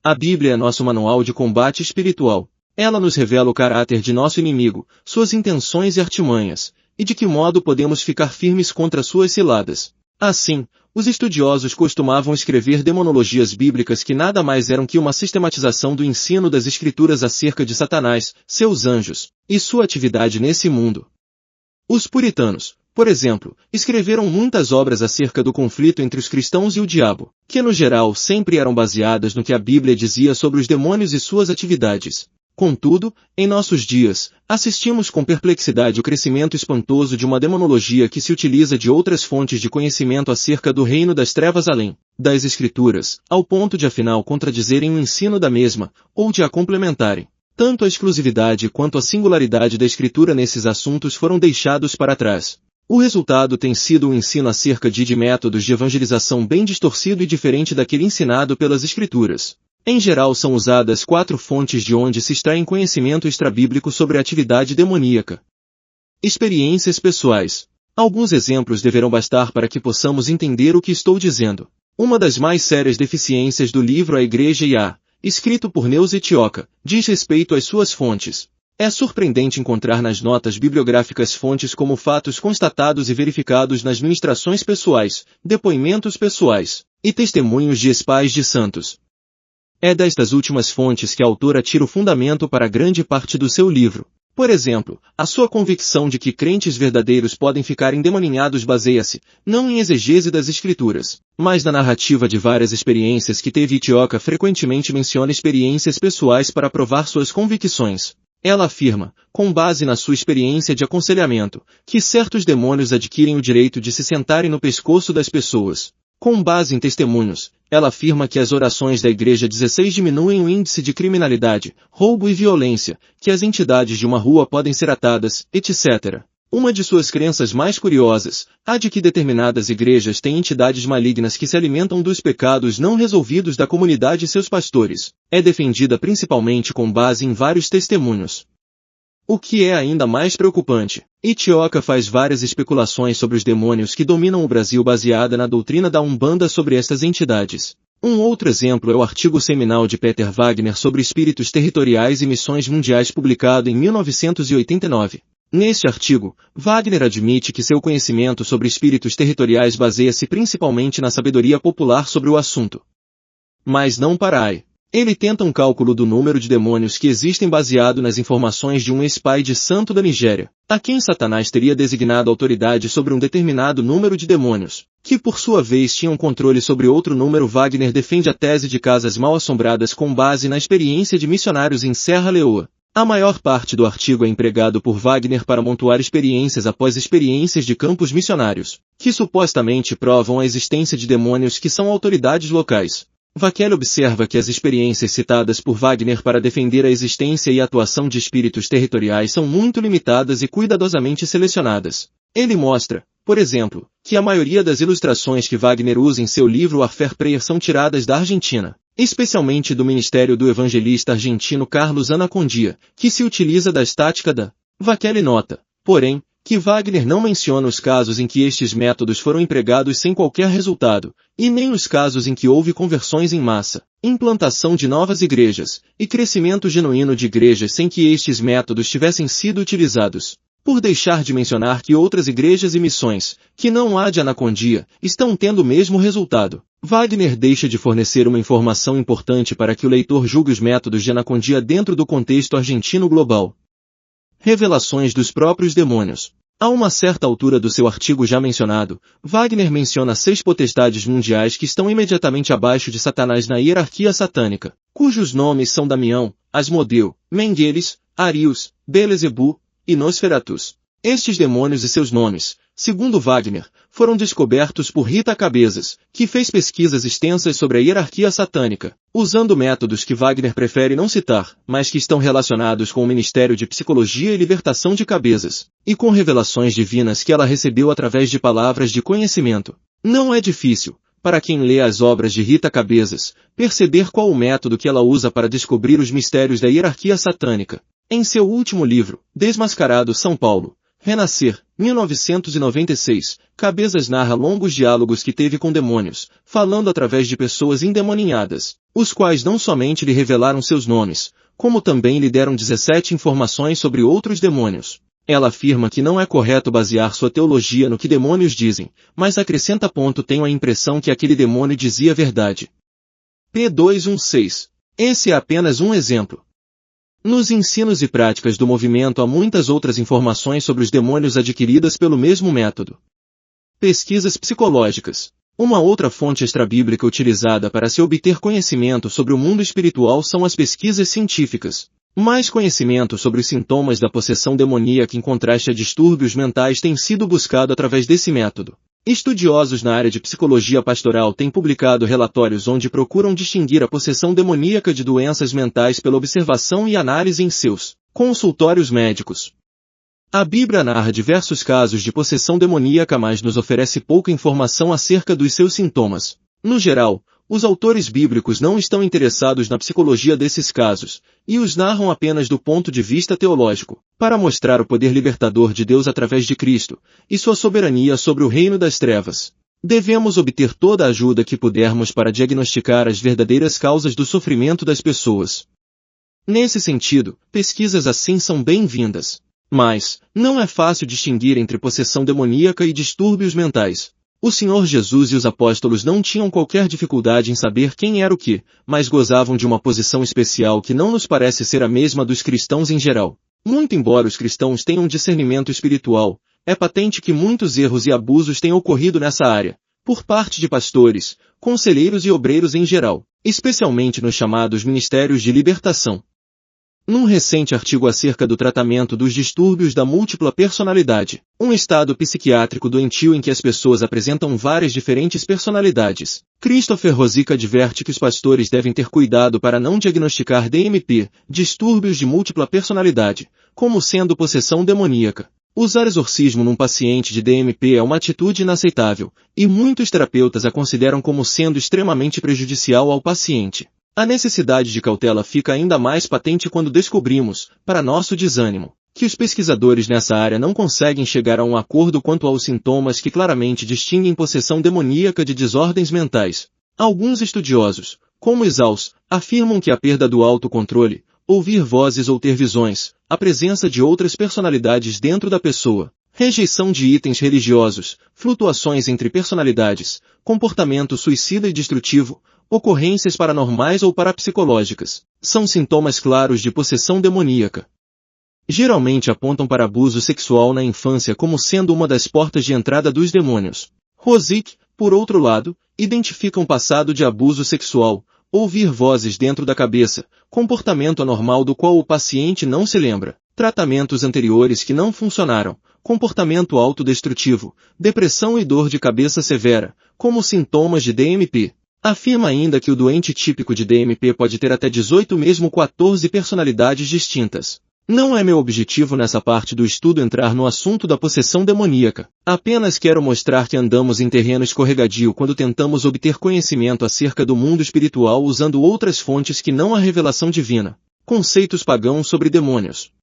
A Bíblia é nosso manual de combate espiritual. Ela nos revela o caráter de nosso inimigo, suas intenções e artimanhas, e de que modo podemos ficar firmes contra suas ciladas. Assim, os estudiosos costumavam escrever demonologias bíblicas que nada mais eram que uma sistematização do ensino das Escrituras acerca de Satanás, seus anjos, e sua atividade nesse mundo. Os puritanos, por exemplo, escreveram muitas obras acerca do conflito entre os cristãos e o diabo, que no geral sempre eram baseadas no que a Bíblia dizia sobre os demônios e suas atividades. Contudo, em nossos dias, assistimos com perplexidade o crescimento espantoso de uma demonologia que se utiliza de outras fontes de conhecimento acerca do reino das trevas além das Escrituras, ao ponto de afinal contradizerem o ensino da mesma, ou de a complementarem. Tanto a exclusividade quanto a singularidade da Escritura nesses assuntos foram deixados para trás. O resultado tem sido um ensino acerca de métodos de evangelização bem distorcido e diferente daquele ensinado pelas Escrituras. Em geral são usadas 4 fontes de onde se extraem conhecimento extrabíblico sobre a atividade demoníaca. Experiências pessoais. Alguns exemplos deverão bastar para que possamos entender o que estou dizendo. Uma das mais sérias deficiências do livro A Igreja e a, escrito por Neus Etioca, diz respeito às suas fontes. É surpreendente encontrar nas notas bibliográficas fontes como fatos constatados e verificados nas ministrações pessoais, depoimentos pessoais, e testemunhos de ex-pais de santos. É destas últimas fontes que a autora tira o fundamento para grande parte do seu livro. Por exemplo, a sua convicção de que crentes verdadeiros podem ficar endemoninhados baseia-se, não em exegese das Escrituras, mas na narrativa de várias experiências que teve. Etioca frequentemente menciona experiências pessoais para provar suas convicções. Ela afirma, com base na sua experiência de aconselhamento, que certos demônios adquirem o direito de se sentarem no pescoço das pessoas. Com base em testemunhos, ela afirma que as orações da Igreja 16 diminuem o índice de criminalidade, roubo e violência, que as entidades de uma rua podem ser atadas, etc. Uma de suas crenças mais curiosas, a de que determinadas igrejas têm entidades malignas que se alimentam dos pecados não resolvidos da comunidade e seus pastores, é defendida principalmente com base em vários testemunhos. O que é ainda mais preocupante, Etioca faz várias especulações sobre os demônios que dominam o Brasil baseada na doutrina da Umbanda sobre estas entidades. Um outro exemplo é o artigo seminal de Peter Wagner sobre espíritos territoriais e missões mundiais publicado em 1989. Neste artigo, Wagner admite que seu conhecimento sobre espíritos territoriais baseia-se principalmente na sabedoria popular sobre o assunto. Mas não para aí. Ele tenta um cálculo do número de demônios que existem baseado nas informações de um ex-pai de santo da Nigéria, a quem Satanás teria designado autoridade sobre um determinado número de demônios, que por sua vez tinham controle sobre outro número. Wagner defende a tese de casas mal assombradas com base na experiência de missionários em Serra Leoa. A maior parte do artigo é empregado por Wagner para amontoar experiências após experiências de campos missionários, que supostamente provam a existência de demônios que são autoridades locais. Vaquel observa que as experiências citadas por Wagner para defender a existência e a atuação de espíritos territoriais são muito limitadas e cuidadosamente selecionadas. Ele mostra, por exemplo, que a maioria das ilustrações que Wagner usa em seu livro Warfare Prayer são tiradas da Argentina, especialmente do ministério do evangelista argentino Carlos Anacondia, que se utiliza da estática da Vaquel. Nota, porém, que Wagner não menciona os casos em que estes métodos foram empregados sem qualquer resultado, e nem os casos em que houve conversões em massa, implantação de novas igrejas, e crescimento genuíno de igrejas sem que estes métodos tivessem sido utilizados. Por deixar de mencionar que outras igrejas e missões, que não há de Anacondia, estão tendo o mesmo resultado, Wagner deixa de fornecer uma informação importante para que o leitor julgue os métodos de Anacondia dentro do contexto argentino global. Revelações dos próprios demônios. A uma certa altura do seu artigo já mencionado, Wagner menciona 6 potestades mundiais que estão imediatamente abaixo de Satanás na hierarquia satânica, cujos nomes são Damião, Asmodeu, Mengueles, Arius, Belezebu e Nosferatus. Estes demônios e seus nomes, segundo Wagner, foram descobertos por Rita Cabezas, que fez pesquisas extensas sobre a hierarquia satânica, usando métodos que Wagner prefere não citar, mas que estão relacionados com o Ministério de Psicologia e Libertação de Cabezas, e com revelações divinas que ela recebeu através de palavras de conhecimento. Não é difícil, para quem lê as obras de Rita Cabezas, perceber qual o método que ela usa para descobrir os mistérios da hierarquia satânica. Em seu último livro, Desmascarado São Paulo, Renascer, 1996, Cabezas narra longos diálogos que teve com demônios, falando através de pessoas endemoninhadas, os quais não somente lhe revelaram seus nomes, como também lhe deram 17 informações sobre outros demônios. Ela afirma que não é correto basear sua teologia no que demônios dizem, mas acrescenta: tenho a impressão que aquele demônio dizia a verdade. P216. Esse é apenas um exemplo. Nos ensinos e práticas do movimento há muitas outras informações sobre os demônios adquiridas pelo mesmo método. Pesquisas psicológicas. Uma outra fonte extrabíblica utilizada para se obter conhecimento sobre o mundo espiritual são as pesquisas científicas. Mais conhecimento sobre os sintomas da possessão demoníaca em contraste a distúrbios mentais tem sido buscado através desse método. Estudiosos na área de psicologia pastoral têm publicado relatórios onde procuram distinguir a possessão demoníaca de doenças mentais pela observação e análise em seus consultórios médicos. A Bíblia narra diversos casos de possessão demoníaca, mas nos oferece pouca informação acerca dos seus sintomas. No geral, os autores bíblicos não estão interessados na psicologia desses casos, e os narram apenas do ponto de vista teológico, para mostrar o poder libertador de Deus através de Cristo, e sua soberania sobre o reino das trevas. Devemos obter toda a ajuda que pudermos para diagnosticar as verdadeiras causas do sofrimento das pessoas. Nesse sentido, pesquisas assim são bem-vindas. Mas, não é fácil distinguir entre possessão demoníaca e distúrbios mentais. O Senhor Jesus e os apóstolos não tinham qualquer dificuldade em saber quem era o que, mas gozavam de uma posição especial que não nos parece ser a mesma dos cristãos em geral. Muito embora os cristãos tenham discernimento espiritual, é patente que muitos erros e abusos têm ocorrido nessa área, por parte de pastores, conselheiros e obreiros em geral, especialmente nos chamados ministérios de libertação. Num recente artigo acerca do tratamento dos distúrbios da múltipla personalidade, um estado psiquiátrico doentio em que as pessoas apresentam várias diferentes personalidades, Christopher Rosick adverte que os pastores devem ter cuidado para não diagnosticar DMP, distúrbios de múltipla personalidade, como sendo possessão demoníaca. Usar exorcismo num paciente de DMP é uma atitude inaceitável, e muitos terapeutas a consideram como sendo extremamente prejudicial ao paciente. A necessidade de cautela fica ainda mais patente quando descobrimos, para nosso desânimo, que os pesquisadores nessa área não conseguem chegar a um acordo quanto aos sintomas que claramente distinguem possessão demoníaca de desordens mentais. Alguns estudiosos, como Isaus, afirmam que a perda do autocontrole, ouvir vozes ou ter visões, a presença de outras personalidades dentro da pessoa, rejeição de itens religiosos, flutuações entre personalidades, comportamento suicida e destrutivo, ocorrências paranormais ou parapsicológicas, são sintomas claros de possessão demoníaca. Geralmente apontam para abuso sexual na infância como sendo uma das portas de entrada dos demônios. Rosick, por outro lado, identifica um passado de abuso sexual, ouvir vozes dentro da cabeça, comportamento anormal do qual o paciente não se lembra, tratamentos anteriores que não funcionaram, comportamento autodestrutivo, depressão e dor de cabeça severa, como sintomas de DMP. Afirma ainda que o doente típico de DMP pode ter até 18 mesmo 14 personalidades distintas. Não é meu objetivo nessa parte do estudo entrar no assunto da possessão demoníaca. Apenas quero mostrar que andamos em terreno escorregadio quando tentamos obter conhecimento acerca do mundo espiritual usando outras fontes que não a revelação divina. Conceitos pagãos sobre demônios.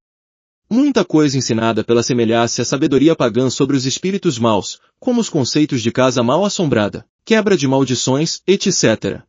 Muita coisa ensinada pela semelhança à sabedoria pagã sobre os espíritos maus, como os conceitos de casa mal assombrada, quebra de maldições, etc.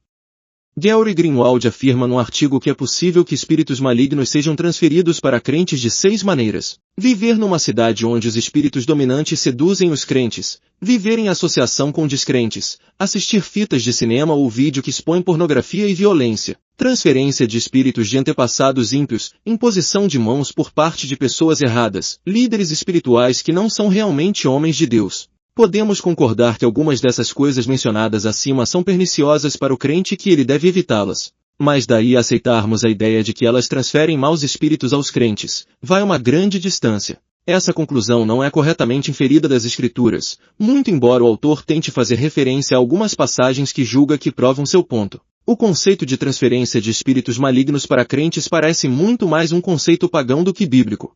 Gary Greenwald afirma num artigo que é possível que espíritos malignos sejam transferidos para crentes de 6 maneiras. Viver numa cidade onde os espíritos dominantes seduzem os crentes, viver em associação com descrentes, assistir fitas de cinema ou vídeo que expõem pornografia e violência, transferência de espíritos de antepassados ímpios, imposição de mãos por parte de pessoas erradas, líderes espirituais que não são realmente homens de Deus. Podemos concordar que algumas dessas coisas mencionadas acima são perniciosas para o crente e que ele deve evitá-las. Mas daí a aceitarmos a ideia de que elas transferem maus espíritos aos crentes, vai uma grande distância. Essa conclusão não é corretamente inferida das Escrituras, muito embora o autor tente fazer referência a algumas passagens que julga que provam seu ponto. O conceito de transferência de espíritos malignos para crentes parece muito mais um conceito pagão do que bíblico.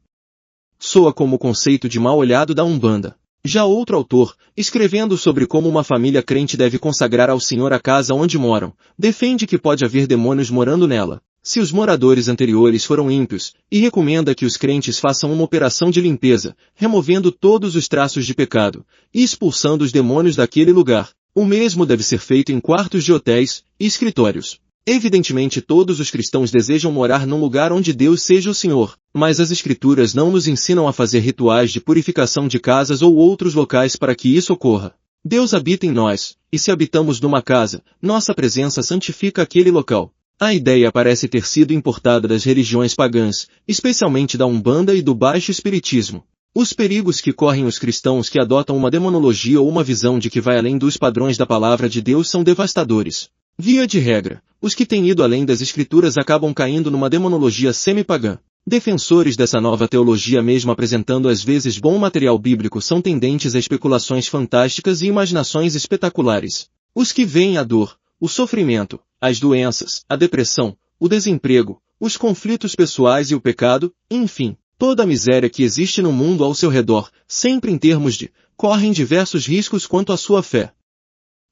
Soa como o conceito de mal olhado da Umbanda. Já outro autor, escrevendo sobre como uma família crente deve consagrar ao Senhor a casa onde moram, defende que pode haver demônios morando nela, se os moradores anteriores foram ímpios, e recomenda que os crentes façam uma operação de limpeza, removendo todos os traços de pecado, e expulsando os demônios daquele lugar. O mesmo deve ser feito em quartos de hotéis e escritórios. Evidentemente todos os cristãos desejam morar num lugar onde Deus seja o Senhor, mas as Escrituras não nos ensinam a fazer rituais de purificação de casas ou outros locais para que isso ocorra. Deus habita em nós, e se habitamos numa casa, nossa presença santifica aquele local. A ideia parece ter sido importada das religiões pagãs, especialmente da Umbanda e do Baixo Espiritismo. Os perigos que correm os cristãos que adotam uma demonologia ou uma visão de que vai além dos padrões da palavra de Deus são devastadores. Via de regra, os que têm ido além das Escrituras acabam caindo numa demonologia semi-pagã. Defensores dessa nova teologia, mesmo apresentando às vezes bom material bíblico, são tendentes a especulações fantásticas e imaginações espetaculares. Os que veem a dor, o sofrimento, as doenças, a depressão, o desemprego, os conflitos pessoais e o pecado, enfim, toda a miséria que existe no mundo ao seu redor, sempre em termos de, correm diversos riscos quanto à sua fé.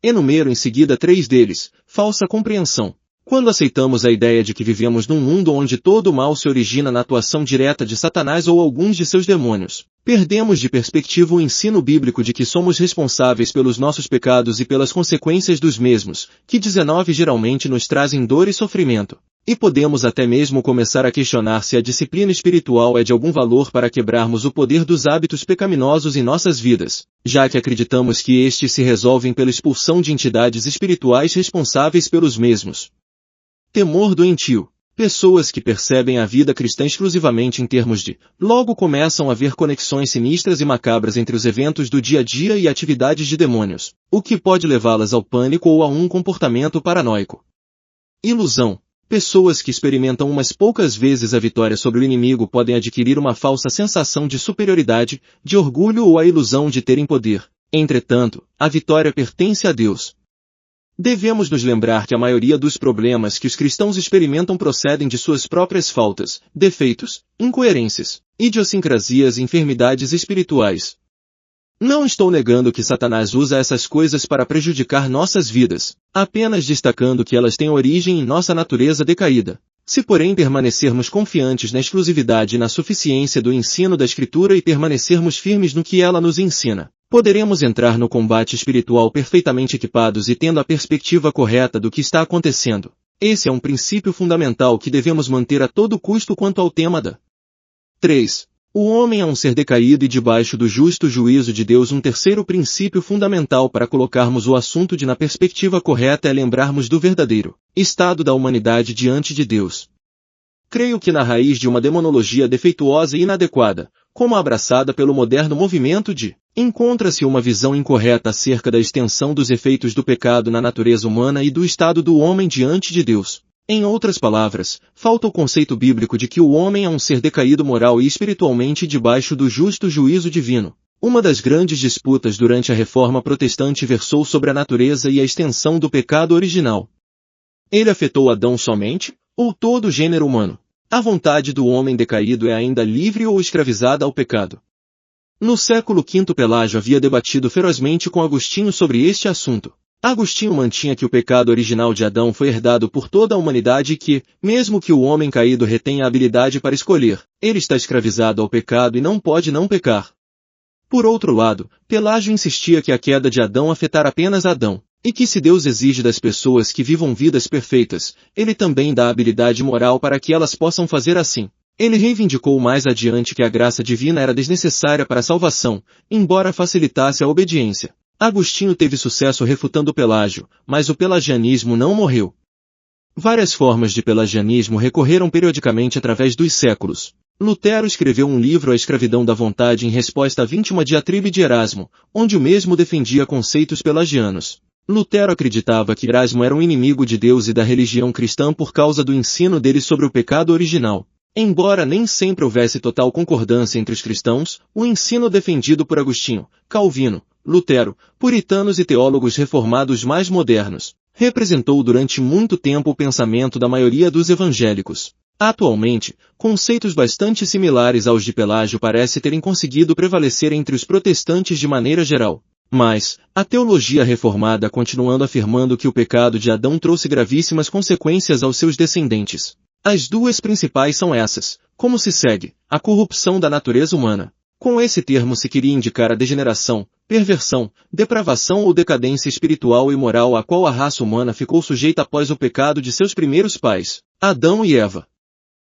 Enumero em seguida 3 deles. Falsa compreensão. Quando aceitamos a ideia de que vivemos num mundo onde todo o mal se origina na atuação direta de Satanás ou alguns de seus demônios, perdemos de perspectiva o ensino bíblico de que somos responsáveis pelos nossos pecados e pelas consequências dos mesmos, que 19 geralmente nos trazem dor e sofrimento. E podemos até mesmo começar a questionar se a disciplina espiritual é de algum valor para quebrarmos o poder dos hábitos pecaminosos em nossas vidas, já que acreditamos que estes se resolvem pela expulsão de entidades espirituais responsáveis pelos mesmos. Temor doentio. Pessoas que percebem a vida cristã exclusivamente em termos de, logo começam a ver conexões sinistras e macabras entre os eventos do dia a dia e atividades de demônios, o que pode levá-las ao pânico ou a um comportamento paranoico. Ilusão. Pessoas que experimentam umas poucas vezes a vitória sobre o inimigo podem adquirir uma falsa sensação de superioridade, de orgulho ou a ilusão de terem poder. Entretanto, a vitória pertence a Deus. Devemos nos lembrar que a maioria dos problemas que os cristãos experimentam procedem de suas próprias faltas, defeitos, incoerências, idiosincrasias e enfermidades espirituais. Não estou negando que Satanás usa essas coisas para prejudicar nossas vidas, apenas destacando que elas têm origem em nossa natureza decaída. Se porém permanecermos confiantes na exclusividade e na suficiência do ensino da Escritura e permanecermos firmes no que ela nos ensina, poderemos entrar no combate espiritual perfeitamente equipados e tendo a perspectiva correta do que está acontecendo. Esse é um princípio fundamental que devemos manter a todo custo quanto ao tema da 3. O homem é um ser decaído e debaixo do justo juízo de Deus. Um terceiro princípio fundamental para colocarmos o assunto na perspectiva correta é lembrarmos do verdadeiro estado da humanidade diante de Deus. Creio que na raiz de uma demonologia defeituosa e inadequada, como abraçada pelo moderno movimento encontra-se uma visão incorreta acerca da extensão dos efeitos do pecado na natureza humana e do estado do homem diante de Deus. Em outras palavras, falta o conceito bíblico de que o homem é um ser decaído moral e espiritualmente debaixo do justo juízo divino. Uma das grandes disputas durante a Reforma Protestante versou sobre a natureza e a extensão do pecado original. Ele afetou Adão somente, ou todo o gênero humano? A vontade do homem decaído é ainda livre ou escravizada ao pecado? No século V Pelágio havia debatido ferozmente com Agostinho sobre este assunto. Agostinho mantinha que o pecado original de Adão foi herdado por toda a humanidade e que, mesmo que o homem caído retenha a habilidade para escolher, ele está escravizado ao pecado e não pode não pecar. Por outro lado, Pelágio insistia que a queda de Adão afetara apenas Adão, e que se Deus exige das pessoas que vivam vidas perfeitas, ele também dá a habilidade moral para que elas possam fazer assim. Ele reivindicou mais adiante que a graça divina era desnecessária para a salvação, embora facilitasse a obediência. Agostinho teve sucesso refutando Pelágio, mas o pelagianismo não morreu. Várias formas de pelagianismo recorreram periodicamente através dos séculos. Lutero escreveu um livro A Escravidão da Vontade em resposta à víntima diatribe de Erasmo, onde o mesmo defendia conceitos pelagianos. Lutero acreditava que Erasmo era um inimigo de Deus e da religião cristã por causa do ensino dele sobre o pecado original. Embora nem sempre houvesse total concordância entre os cristãos, o ensino defendido por Agostinho, Calvino, Lutero, puritanos e teólogos reformados mais modernos, representou durante muito tempo o pensamento da maioria dos evangélicos. Atualmente, conceitos bastante similares aos de Pelágio parecem terem conseguido prevalecer entre os protestantes de maneira geral. Mas, a teologia reformada continuando afirmando que o pecado de Adão trouxe gravíssimas consequências aos seus descendentes. As duas principais são essas, como se segue, a corrupção da natureza humana. Com esse termo se queria indicar a degeneração, perversão, depravação ou decadência espiritual e moral a qual a raça humana ficou sujeita após o pecado de seus primeiros pais, Adão e Eva.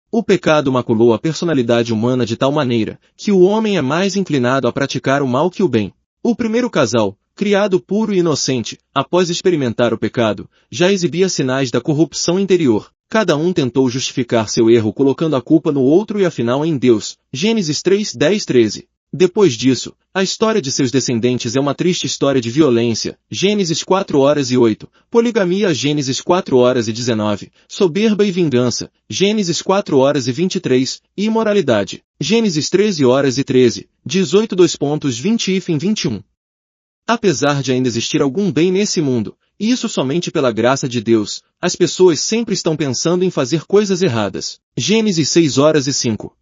O pecado maculou a personalidade humana de tal maneira, que o homem é mais inclinado a praticar o mal que o bem. O primeiro casal, criado puro e inocente, após experimentar o pecado, já exibia sinais da corrupção interior. Cada um tentou justificar seu erro colocando a culpa no outro e afinal em Deus. Gênesis 3, 10, 13. Depois disso, a história de seus descendentes é uma triste história de violência. Gênesis 4 horas e 8. Poligamia. Gênesis 4 horas e 19. Soberba e vingança. Gênesis 4 horas e 23. E imoralidade. Gênesis 13 horas e 13. 18 2.20 e fim 21. Apesar de ainda existir algum bem nesse mundo, e isso somente pela graça de Deus, as pessoas sempre estão pensando em fazer coisas erradas. Gênesis 6 horas e 5.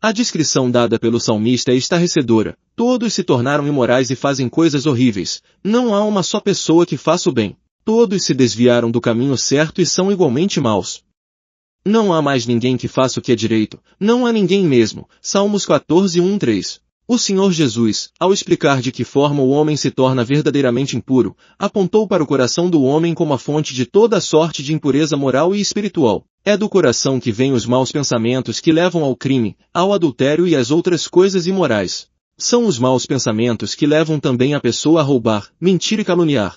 A descrição dada pelo salmista é estarrecedora. Todos se tornaram imorais e fazem coisas horríveis. Não há uma só pessoa que faça o bem. Todos se desviaram do caminho certo e são igualmente maus. Não há mais ninguém que faça o que é direito. Não há ninguém mesmo. Salmos 14, 1, 3. O Senhor Jesus, ao explicar de que forma o homem se torna verdadeiramente impuro, apontou para o coração do homem como a fonte de toda sorte de impureza moral e espiritual. É do coração que vêm os maus pensamentos que levam ao crime, ao adultério e às outras coisas imorais. São os maus pensamentos que levam também a pessoa a roubar, mentir e caluniar.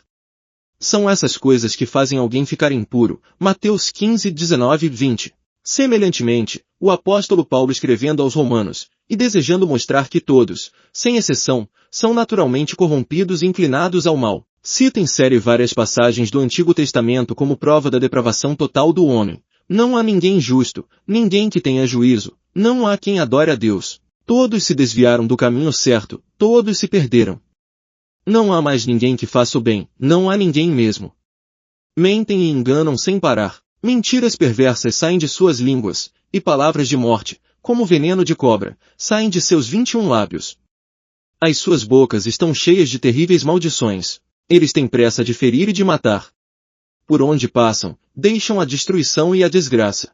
São essas coisas que fazem alguém ficar impuro. Mateus 15, 19 e 20. Semelhantemente, o apóstolo Paulo escrevendo aos Romanos, e desejando mostrar que todos, sem exceção, são naturalmente corrompidos e inclinados ao mal, cita em série várias passagens do Antigo Testamento como prova da depravação total do homem. Não há ninguém justo, ninguém que tenha juízo, não há quem adore a Deus. Todos se desviaram do caminho certo, todos se perderam. Não há mais ninguém que faça o bem, não há ninguém mesmo. Mentem e enganam sem parar. Mentiras perversas saem de suas línguas, e palavras de morte, como veneno de cobra, saem de seus 21 lábios. As suas bocas estão cheias de terríveis maldições. Eles têm pressa de ferir e de matar. Por onde passam, deixam a destruição e a desgraça.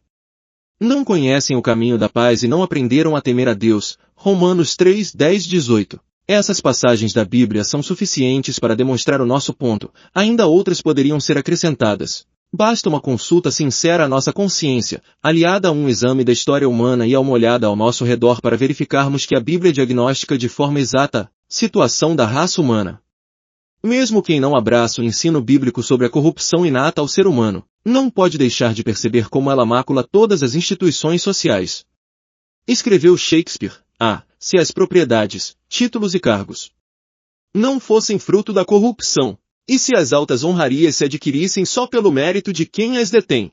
Não conhecem o caminho da paz e não aprenderam a temer a Deus. Romanos 3, 10, 18. Essas passagens da Bíblia são suficientes para demonstrar o nosso ponto. Ainda outras poderiam ser acrescentadas. Basta uma consulta sincera à nossa consciência, aliada a um exame da história humana e a uma olhada ao nosso redor para verificarmos que a Bíblia diagnostica de forma exata a situação da raça humana. Mesmo quem não abraça o ensino bíblico sobre a corrupção inata ao ser humano, não pode deixar de perceber como ela macula todas as instituições sociais. Escreveu Shakespeare, se as propriedades, títulos e cargos não fossem fruto da corrupção, e se as altas honrarias se adquirissem só pelo mérito de quem as detém?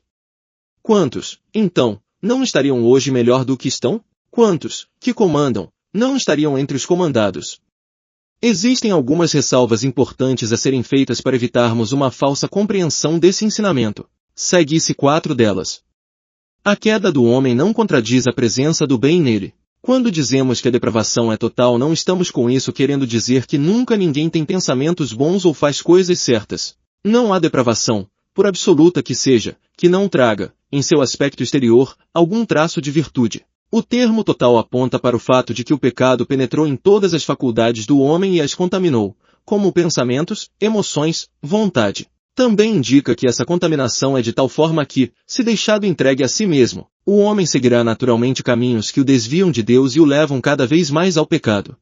Quantos, então, não estariam hoje melhor do que estão? Quantos, que comandam, não estariam entre os comandados? Existem algumas ressalvas importantes a serem feitas para evitarmos uma falsa compreensão desse ensinamento. Segue-se 4 delas. A queda do homem não contradiz a presença do bem nele. Quando dizemos que a depravação é total, não estamos com isso querendo dizer que nunca ninguém tem pensamentos bons ou faz coisas certas. Não há depravação, por absoluta que seja, que não traga, em seu aspecto exterior, algum traço de virtude. O termo total aponta para o fato de que o pecado penetrou em todas as faculdades do homem e as contaminou, como pensamentos, emoções, vontade. Também indica que essa contaminação é de tal forma que, se deixado entregue a si mesmo, o homem seguirá naturalmente caminhos que o desviam de Deus e o levam cada vez mais ao pecado.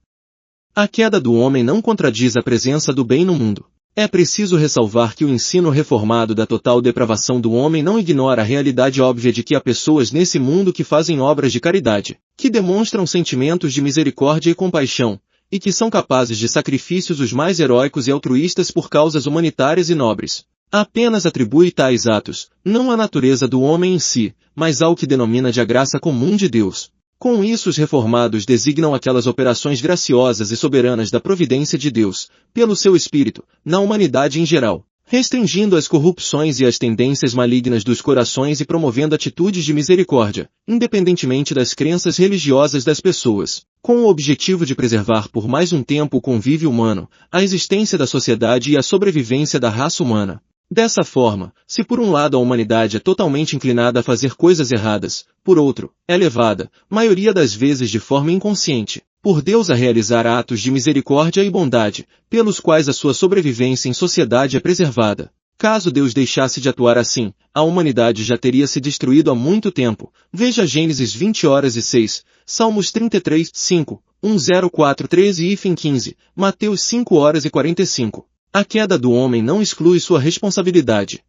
A queda do homem não contradiz a presença do bem no mundo. É preciso ressalvar que o ensino reformado da total depravação do homem não ignora a realidade óbvia de que há pessoas nesse mundo que fazem obras de caridade, que demonstram sentimentos de misericórdia e compaixão, e que são capazes de sacrifícios os mais heróicos e altruístas por causas humanitárias e nobres. Apenas atribui tais atos, não à natureza do homem em si, mas ao que denomina de a graça comum de Deus. Com isso os reformados designam aquelas operações graciosas e soberanas da providência de Deus, pelo seu Espírito, na humanidade em geral, restringindo as corrupções e as tendências malignas dos corações e promovendo atitudes de misericórdia, independentemente das crenças religiosas das pessoas, com o objetivo de preservar por mais um tempo o convívio humano, a existência da sociedade e a sobrevivência da raça humana. Dessa forma, se por um lado a humanidade é totalmente inclinada a fazer coisas erradas, por outro, é levada, maioria das vezes de forma inconsciente, por Deus a realizar atos de misericórdia e bondade, pelos quais a sua sobrevivência em sociedade é preservada. Caso Deus deixasse de atuar assim, a humanidade já teria se destruído há muito tempo. Veja Gênesis 20:6, Salmos 33, 5, 104, 13 e 15, Mateus 5:45. A queda do homem não exclui sua responsabilidade.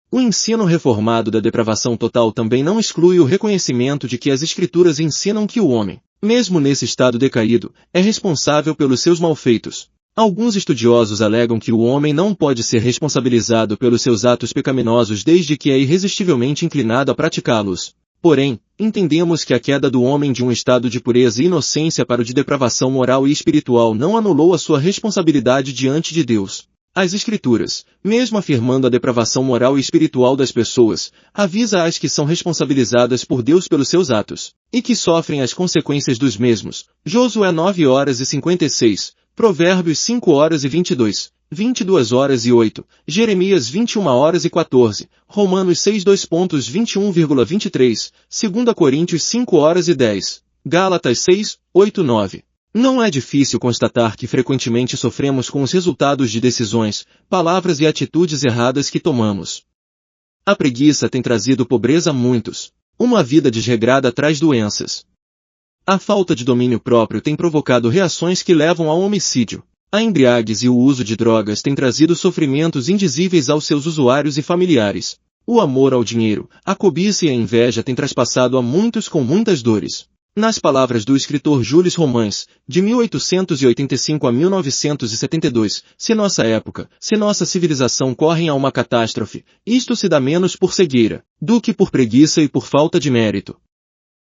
O ensino reformado da depravação total também não exclui o reconhecimento de que as Escrituras ensinam que o homem, mesmo nesse estado decaído, é responsável pelos seus malfeitos. Alguns estudiosos alegam que o homem não pode ser responsabilizado pelos seus atos pecaminosos desde que é irresistivelmente inclinado a praticá-los. Porém, entendemos que a queda do homem de um estado de pureza e inocência para o de depravação moral e espiritual não anulou a sua responsabilidade diante de Deus. As Escrituras, mesmo afirmando a depravação moral e espiritual das pessoas, avisa-as que são responsabilizadas por Deus pelos seus atos, e que sofrem as consequências dos mesmos. Josué 9:56, Provérbios 5:22, 22:08, Jeremias 21:14, Romanos 6:2.21,23, 2 Coríntios 5:10, Gálatas 6:8-9. Não é difícil constatar que frequentemente sofremos com os resultados de decisões, palavras e atitudes erradas que tomamos. A preguiça tem trazido pobreza a muitos. Uma vida desregrada traz doenças. A falta de domínio próprio tem provocado reações que levam ao homicídio. A embriaguez e o uso de drogas têm trazido sofrimentos indizíveis aos seus usuários e familiares. O amor ao dinheiro, a cobiça e a inveja têm traspassado a muitos com muitas dores. Nas palavras do escritor Jules Romans, de 1885 a 1972, se nossa época, se nossa civilização correm a uma catástrofe, isto se dá menos por cegueira, do que por preguiça e por falta de mérito.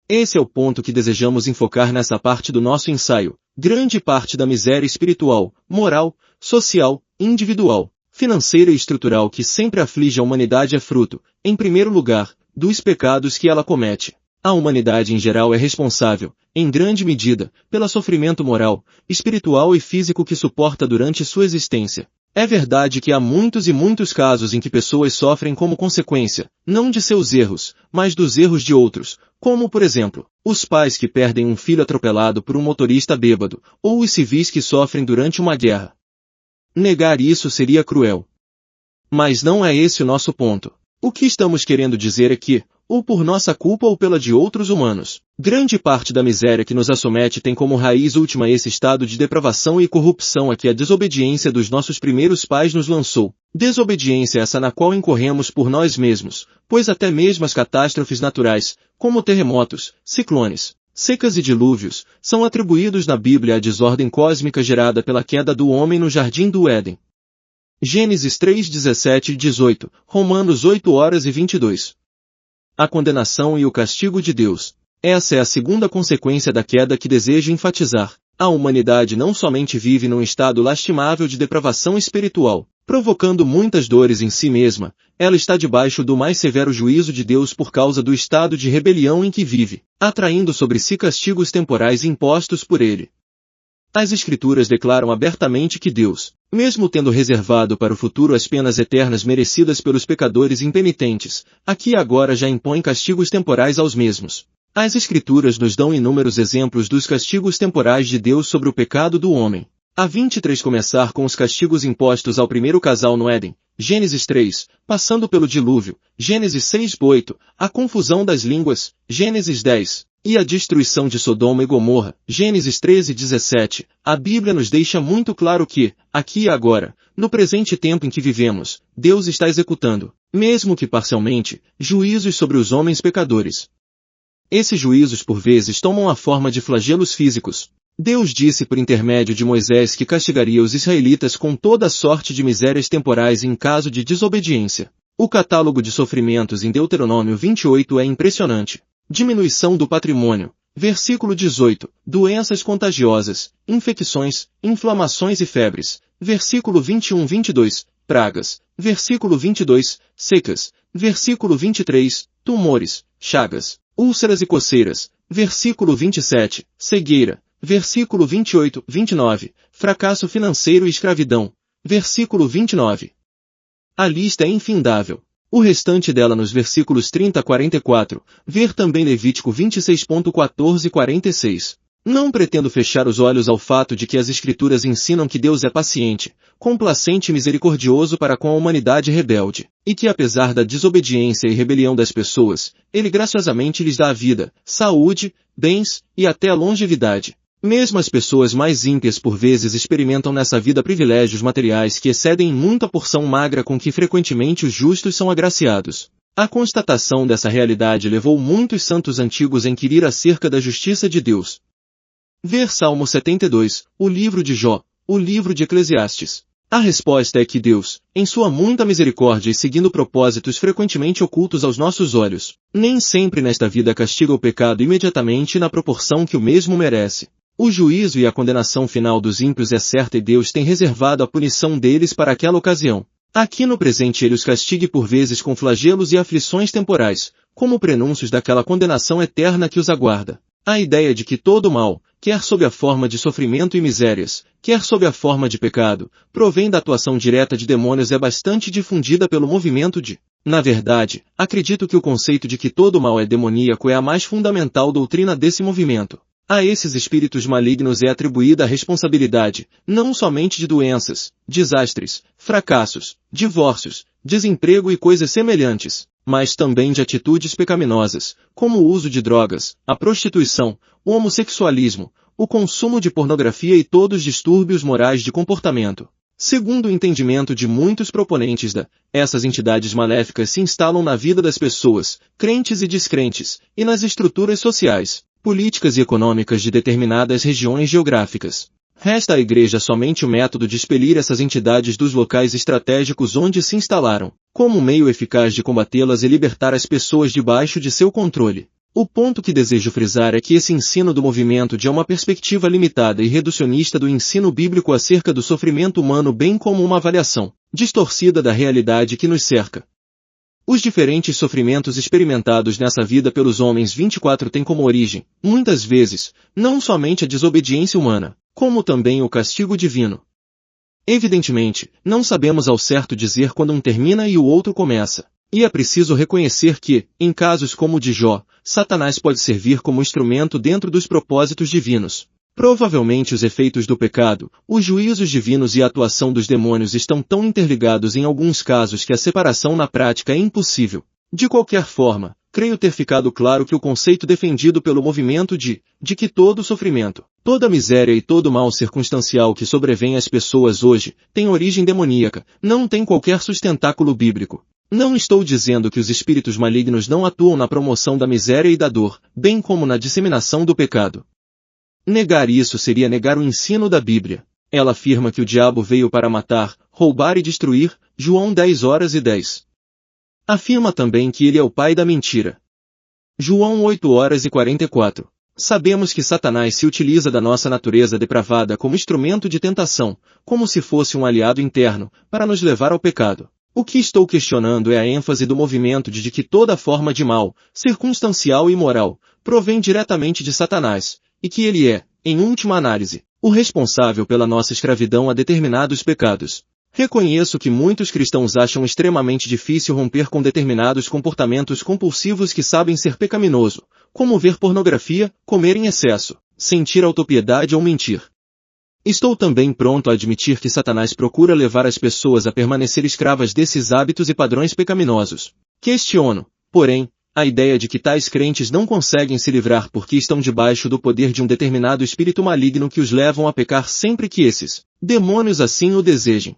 Esse é o ponto que desejamos enfocar nessa parte do nosso ensaio. Grande parte da miséria espiritual, moral, social, individual, financeira e estrutural que sempre aflige a humanidade é fruto, em primeiro lugar, dos pecados que ela comete. A humanidade em geral é responsável, em grande medida, pelo sofrimento moral, espiritual e físico que suporta durante sua existência. É verdade que há muitos e muitos casos em que pessoas sofrem como consequência, não de seus erros, mas dos erros de outros, como por exemplo, os pais que perdem um filho atropelado por um motorista bêbado, ou os civis que sofrem durante uma guerra. Negar isso seria cruel. Mas não é esse o nosso ponto. O que estamos querendo dizer é que, ou por nossa culpa ou pela de outros humanos, grande parte da miséria que nos assomete tem como raiz última esse estado de depravação e corrupção a que a desobediência dos nossos primeiros pais nos lançou. Desobediência essa na qual incorremos por nós mesmos, pois até mesmo as catástrofes naturais, como terremotos, ciclones, secas e dilúvios, são atribuídos na Bíblia à desordem cósmica gerada pela queda do homem no Jardim do Éden. Gênesis 3:17 e 18, Romanos 8:22. A condenação e o castigo de Deus. Essa é a segunda consequência da queda que desejo enfatizar. A humanidade não somente vive num estado lastimável de depravação espiritual, provocando muitas dores em si mesma, ela está debaixo do mais severo juízo de Deus por causa do estado de rebelião em que vive, atraindo sobre si castigos temporais impostos por ele. As Escrituras declaram abertamente que Deus, mesmo tendo reservado para o futuro as penas eternas merecidas pelos pecadores impenitentes, aqui e agora já impõe castigos temporais aos mesmos. As Escrituras nos dão inúmeros exemplos dos castigos temporais de Deus sobre o pecado do homem. A 23 começar com os castigos impostos ao primeiro casal no Éden, Gênesis 3, passando pelo dilúvio, Gênesis 6:8, a confusão das línguas, Gênesis 10, e a destruição de Sodoma e Gomorra, Gênesis 13:17, a Bíblia nos deixa muito claro que, aqui e agora, no presente tempo em que vivemos, Deus está executando, mesmo que parcialmente, juízos sobre os homens pecadores. Esses juízos por vezes tomam a forma de flagelos físicos. Deus disse por intermédio de Moisés que castigaria os israelitas com toda sorte de misérias temporais em caso de desobediência. O catálogo de sofrimentos em Deuteronômio 28 é impressionante. Diminuição do patrimônio. Versículo 18. Doenças contagiosas, infecções, inflamações e febres. Versículo 21-22. Pragas. Versículo 22. Secas. Versículo 23. Tumores, chagas, úlceras e coceiras. Versículo 27. Cegueira. Versículo 28-29. Fracasso financeiro e escravidão. Versículo 29. A lista é infindável. O restante dela nos versículos 30 a 44, ver também Levítico 26.14 e 46. Não pretendo fechar os olhos ao fato de que as Escrituras ensinam que Deus é paciente, complacente e misericordioso para com a humanidade rebelde, e que apesar da desobediência e rebelião das pessoas, Ele graciosamente lhes dá a vida, saúde, bens e até a longevidade. Mesmo as pessoas mais ímpias por vezes experimentam nessa vida privilégios materiais que excedem em muito a porção magra com que frequentemente os justos são agraciados. A constatação dessa realidade levou muitos santos antigos a inquirir acerca da justiça de Deus. Ver Salmo 72, o livro de Jó, o livro de Eclesiastes. A resposta é que Deus, em sua muita misericórdia e seguindo propósitos frequentemente ocultos aos nossos olhos, nem sempre nesta vida castiga o pecado imediatamente na proporção que o mesmo merece. O juízo e a condenação final dos ímpios é certa e Deus tem reservado a punição deles para aquela ocasião. Aqui no presente Ele os castigue por vezes com flagelos e aflições temporais, como prenúncios daquela condenação eterna que os aguarda. A ideia de que todo mal, quer sob a forma de sofrimento e misérias, quer sob a forma de pecado, provém da atuação direta de demônios é bastante difundida pelo movimento de... Na verdade, acredito que o conceito de que todo mal é demoníaco é a mais fundamental doutrina desse movimento. A esses espíritos malignos é atribuída a responsabilidade, não somente de doenças, desastres, fracassos, divórcios, desemprego e coisas semelhantes, mas também de atitudes pecaminosas, como o uso de drogas, a prostituição, o homossexualismo, o consumo de pornografia e todos os distúrbios morais de comportamento. Segundo o entendimento de muitos proponentes essas entidades maléficas se instalam na vida das pessoas, crentes e descrentes, e nas estruturas sociais, políticas e econômicas de determinadas regiões geográficas. Resta à Igreja somente o método de expelir essas entidades dos locais estratégicos onde se instalaram, como um meio eficaz de combatê-las e libertar as pessoas debaixo de seu controle. O ponto que desejo frisar é que esse ensino do movimento é uma perspectiva limitada e reducionista do ensino bíblico acerca do sofrimento humano, bem como uma avaliação distorcida da realidade que nos cerca. Os diferentes sofrimentos experimentados nessa vida pelos homens 24 têm como origem, muitas vezes, não somente a desobediência humana, como também o castigo divino. Evidentemente, não sabemos ao certo dizer quando um termina e o outro começa. E é preciso reconhecer que, em casos como o de Jó, Satanás pode servir como instrumento dentro dos propósitos divinos. Provavelmente os efeitos do pecado, os juízos divinos e a atuação dos demônios estão tão interligados em alguns casos que a separação na prática é impossível. De qualquer forma, creio ter ficado claro que o conceito defendido pelo movimento de que todo sofrimento, toda miséria e todo mal circunstancial que sobrevém às pessoas hoje, tem origem demoníaca, não tem qualquer sustentáculo bíblico. Não estou dizendo que os espíritos malignos não atuam na promoção da miséria e da dor, bem como na disseminação do pecado. Negar isso seria negar o ensino da Bíblia. Ela afirma que o diabo veio para matar, roubar e destruir, João 10:10. Afirma também que ele é o pai da mentira. João 8:44. Sabemos que Satanás se utiliza da nossa natureza depravada como instrumento de tentação, como se fosse um aliado interno, para nos levar ao pecado. O que estou questionando é a ênfase do movimento de que toda forma de mal, circunstancial e moral, provém diretamente de Satanás, e que ele é, em última análise, o responsável pela nossa escravidão a determinados pecados. Reconheço que muitos cristãos acham extremamente difícil romper com determinados comportamentos compulsivos que sabem ser pecaminoso, como ver pornografia, comer em excesso, sentir autopiedade ou mentir. Estou também pronto a admitir que Satanás procura levar as pessoas a permanecer escravas desses hábitos e padrões pecaminosos. Questiono, porém, a ideia de que tais crentes não conseguem se livrar porque estão debaixo do poder de um determinado espírito maligno que os levam a pecar sempre que esses demônios assim o desejem.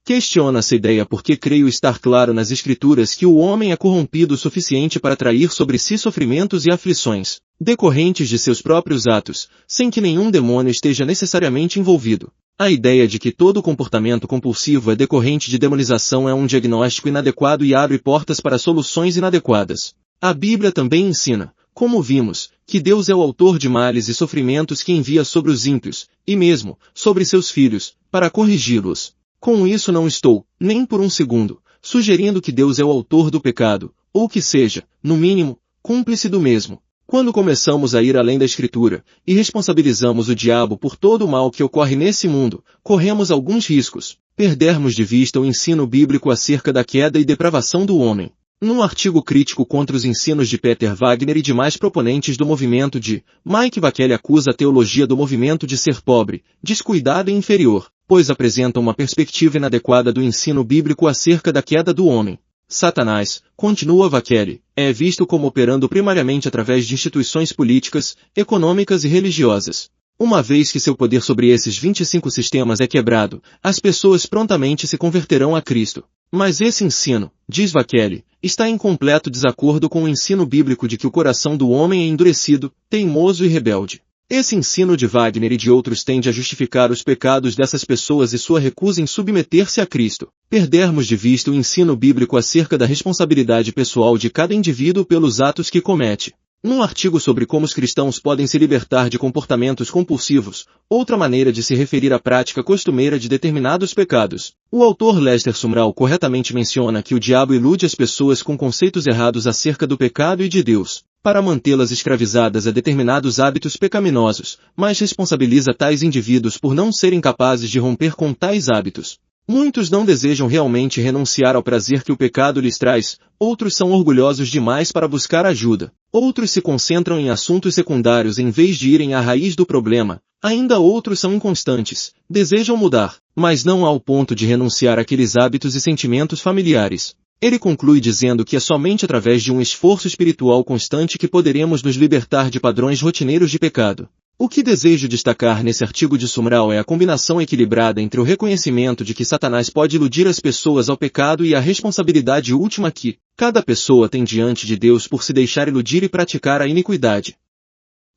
Questiono essa ideia porque creio estar claro nas Escrituras que o homem é corrompido o suficiente para atrair sobre si sofrimentos e aflições, decorrentes de seus próprios atos, sem que nenhum demônio esteja necessariamente envolvido. A ideia de que todo comportamento compulsivo é decorrente de demonização é um diagnóstico inadequado e abre portas para soluções inadequadas. A Bíblia também ensina, como vimos, que Deus é o autor de males e sofrimentos que envia sobre os ímpios, e mesmo, sobre seus filhos, para corrigi-los. Com isso não estou, nem por um segundo, sugerindo que Deus é o autor do pecado, ou que seja, no mínimo, cúmplice do mesmo. Quando começamos a ir além da Escritura, e responsabilizamos o diabo por todo o mal que ocorre nesse mundo, corremos alguns riscos. Perdermos de vista o ensino bíblico acerca da queda e depravação do homem. Num artigo crítico contra os ensinos de Peter Wagner e demais proponentes do movimento de Mike Vakele acusa a teologia do movimento de ser pobre, descuidada e inferior, pois apresenta uma perspectiva inadequada do ensino bíblico acerca da queda do homem. Satanás, continua Vakele, é visto como operando primariamente através de instituições políticas, econômicas e religiosas. Uma vez que seu poder sobre esses 25 sistemas é quebrado, as pessoas prontamente se converterão a Cristo. Mas esse ensino, diz Vakele, está em completo desacordo com o ensino bíblico de que o coração do homem é endurecido, teimoso e rebelde. Esse ensino de Wagner e de outros tende a justificar os pecados dessas pessoas e sua recusa em submeter-se a Cristo. Perdermos de vista o ensino bíblico acerca da responsabilidade pessoal de cada indivíduo pelos atos que comete. Num artigo sobre como os cristãos podem se libertar de comportamentos compulsivos, outra maneira de se referir à prática costumeira de determinados pecados, o autor Lester Sumrall corretamente menciona que o diabo ilude as pessoas com conceitos errados acerca do pecado e de Deus, para mantê-las escravizadas a determinados hábitos pecaminosos, mas responsabiliza tais indivíduos por não serem capazes de romper com tais hábitos. Muitos não desejam realmente renunciar ao prazer que o pecado lhes traz, outros são orgulhosos demais para buscar ajuda, outros se concentram em assuntos secundários em vez de irem à raiz do problema, ainda outros são inconstantes, desejam mudar, mas não ao ponto de renunciar àqueles hábitos e sentimentos familiares. Ele conclui dizendo que é somente através de um esforço espiritual constante que poderemos nos libertar de padrões rotineiros de pecado. O que desejo destacar nesse artigo de Sumrall é a combinação equilibrada entre o reconhecimento de que Satanás pode iludir as pessoas ao pecado e a responsabilidade última que cada pessoa tem diante de Deus por se deixar iludir e praticar a iniquidade.